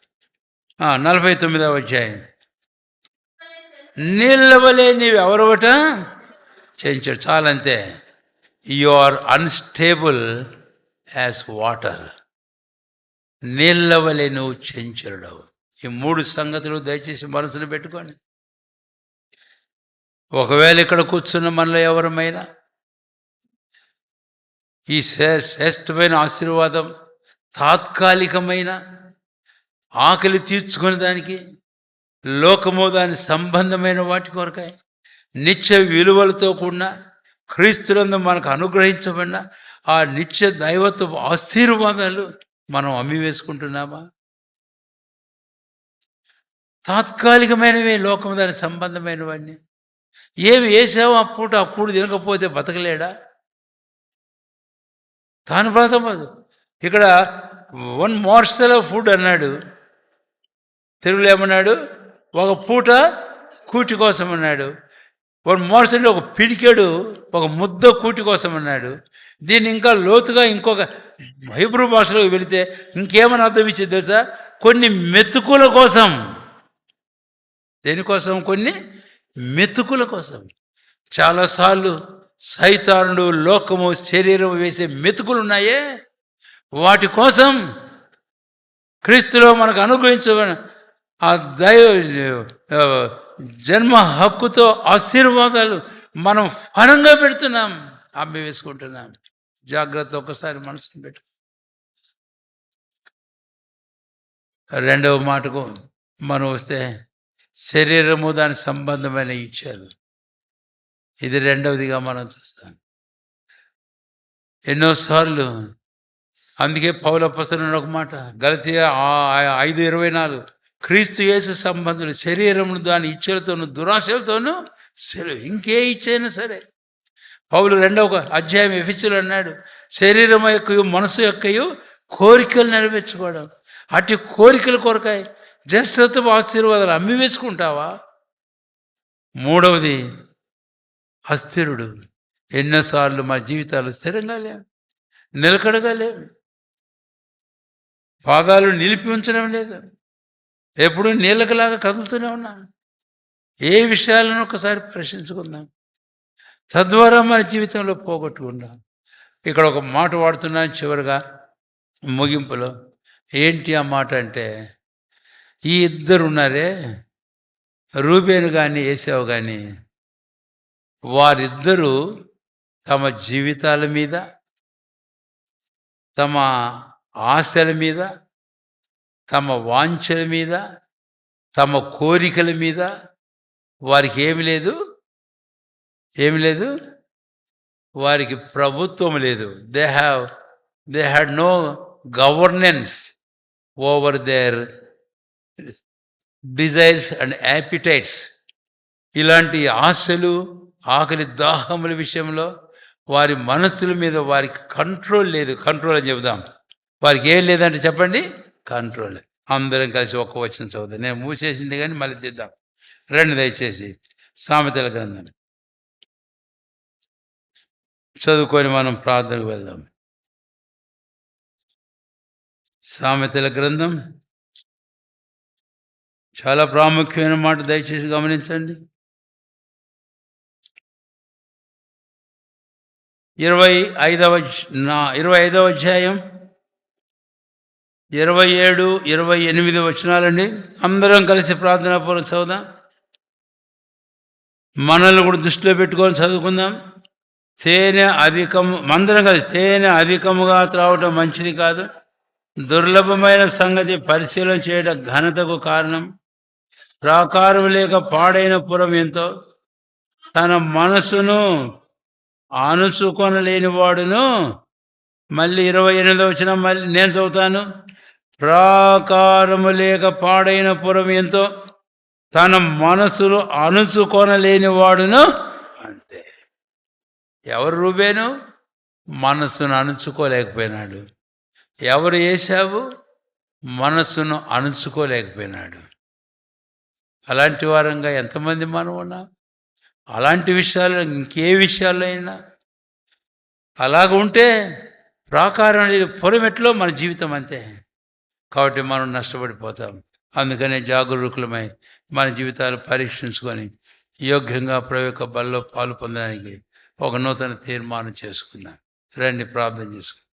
Speaker 1: 49వ అధ్యాయం, నీళ్ళ వలె నీవు ఎవరవట చెంచాడు. చాలంతే. You are unstable as water. నీళ్ళ వలె నువ్వు చెంచరుడవు. ఈ మూడు సంగతులు దయచేసి మనసులో పెట్టుకోండి. ఒకవేళ ఇక్కడ కూర్చున్న మనలో ఎవరమైనా ఈ శ్రేష్టమైన ఆశీర్వాదం తాత్కాలికమైన ఆకలి తీర్చుకునే దానికి, లోకము దాని సంబంధమైన వాటి కొరకాయ, నిత్య విలువలతో కూడిన క్రీస్తునందు మనకు అనుగ్రహించబడిన ఆ నిత్య దైవత్వ ఆశీర్వాదాలు మనం అమ్మివేసుకుంటున్నామా? తాత్కాలికమైనవి, లోకము దాని సంబంధమైనవన్నీ. ఏమి వేసావు ఆ పూట, ఆ కూడు తినకపోతే బతకలేడా? తాను బ్రతకదు. ఇక్కడ 1 morsel of ఫుడ్ అన్నాడు, తెలుగులో ఏమన్నాడు? ఒక పూట కూటి కోసం అన్నాడు. 1 morsel ఒక పిడికెడు, ఒక ముద్ద కూటి కోసం అన్నాడు. దీన్ని ఇంకా లోతుగా ఇంకొక హీబ్రూ భాషలోకి వెళితే ఇంకేమని అర్థం ఇచ్చేది తెలుసా? కొన్ని మెతుకుల కోసం. దేనికోసం? కొన్ని మెతుకుల కోసం. చాలాసార్లు సైతానుడు, లోకము, శరీరం వేసే మెతుకులు ఉన్నాయే, వాటి కోసం క్రీస్తులో మనకు అనుగ్రహించబడిన ఆ జన్మ హక్కుతో ఆశీర్వాదాలు మనం ఫలంగా పెడుతున్నాం, అమ్మి వేసుకుంటున్నాం. జాగ్రత్త. ఒకసారి మనసుని పెట్టు. రెండవ మాటకు మనం వస్తే, శరీరము దాని సంబంధమైన ఇచ్చారు. ఇది రెండవదిగా మనం చూస్తాం. ఎన్నోసార్లు అందుకే పౌలు అపోస్తలుడు ఒక మాట, గలతీయ 5:24, క్రీస్తు యేసు సంబంధులు శరీరమును దాని ఇచ్చలతోనూ దురాశలతోనూ ఇంకే ఇచ్చైనా సరే. పౌలు 2వ అధ్యాయం ఎఫెసీయులు అన్నాడు, శరీరం యొక్క మనసు యొక్కయు కోరికలు నెరవేర్చుకోవడం. అటు కోరికల కొరకాయ జ్యేష్ఠత్వ ఆశీర్వాదాలు అమ్మి వేసుకుంటావా? మూడవది, అస్థిరుడు. ఎన్నోసార్లు మా జీవితాలు స్థిరంగా లేవు, నిలకడగా లేవు, భాగాలు నిలిపి ఉంచడం లేదు, ఎప్పుడు నీళ్ళకలాగా కదులుతూనే ఉన్నాం. ఏ విషయాలను ఒకసారి ప్రశ్నించుకుందాం. తద్వారా మన జీవితంలో పోగొట్టుకున్నాం. ఇక్కడ ఒక మాట వాడుతున్నాను చివరిగా ముగింపులో. ఏంటి ఆ మాట అంటే, ఈ ఇద్దరు ఉన్నారే, రూబేను కానీ ఏశావు కానీ, వారిద్దరూ తమ జీవితాల మీద, తమ ఆశల మీద, తమ వాంఛల మీద, తమ కోరికల మీద వారికి ఏమి లేదు, వారికి ప్రభుత్వం లేదు. They had no governance over their desires and appetites. ఇలాంటి ఆశలు, ఆకలి, దాహముల విషయంలో వారి మనస్సుల మీద వారికి కంట్రోల్ లేదు. కంట్రోల్ అని చెబుదాం. వారికి ఏం లేదంటే చెప్పండి, కంట్రోల్. అందరం కలిసి ఒక్క వచనం చదువుతాం. నేను మూసేసింది కానీ మళ్ళీ చేద్దాం. రండి దయచేసి సామెతల గ్రంథం చదువుకొని మనం ప్రార్థనకు వెళ్దాం. సామెతల గ్రంథం చాలా ప్రాముఖ్యమైన మాట, దయచేసి గమనించండి. 25వ అధ్యాయం 27, 28 వచనాలండి. అందరం కలిసి ప్రార్థనాపూర్వకం చదువుదాం. మనల్ని కూడా దృష్టిలో పెట్టుకొని చదువుకుందాం. అందరం కలిసి, తేనె అధికముగా త్రావటం మంచిది కాదు, దుర్లభమైన సంగతి పరిశీలన చేయడం ఘనతకు కారణం. ప్రాకారం లేక పాడైన పురం ఎంతో, తన మనసును ఆనుచుకొనలేని వాడును. మళ్ళీ 28వ వచనం మళ్ళీ నేను చదువుతాను. ప్రాకారము లేక పాడైన పురం ఎంతో తన మనసును అణుచుకొనలేని వాడును అంతే. ఎవరు రూబేను? మనస్సును అణుచుకోలేకపోయినాడు. ఎవరు ఏశావు? మనస్సును అణుచుకోలేకపోయినాడు. అలాంటి వారంగా ఎంతమంది మనం ఉన్నాం? అలాంటి విషయాల్లో ఇంకే విషయాల్లో అయినా అలాగ ఉంటే ప్రాకారం లేని పురం ఎట్లో మన జీవితం అంతే. కాబట్టి మనం నష్టపడిపోతాం. అందుకనే జాగరూకులమై మన జీవితాలు పరీక్షించుకొని యోగ్యంగా ప్రభు యొక్క బల్లో పాలు పొందడానికి ఒక నూతన తీర్మానం చేసుకుందాం. రండి ప్రార్థన చేసుకుందాం.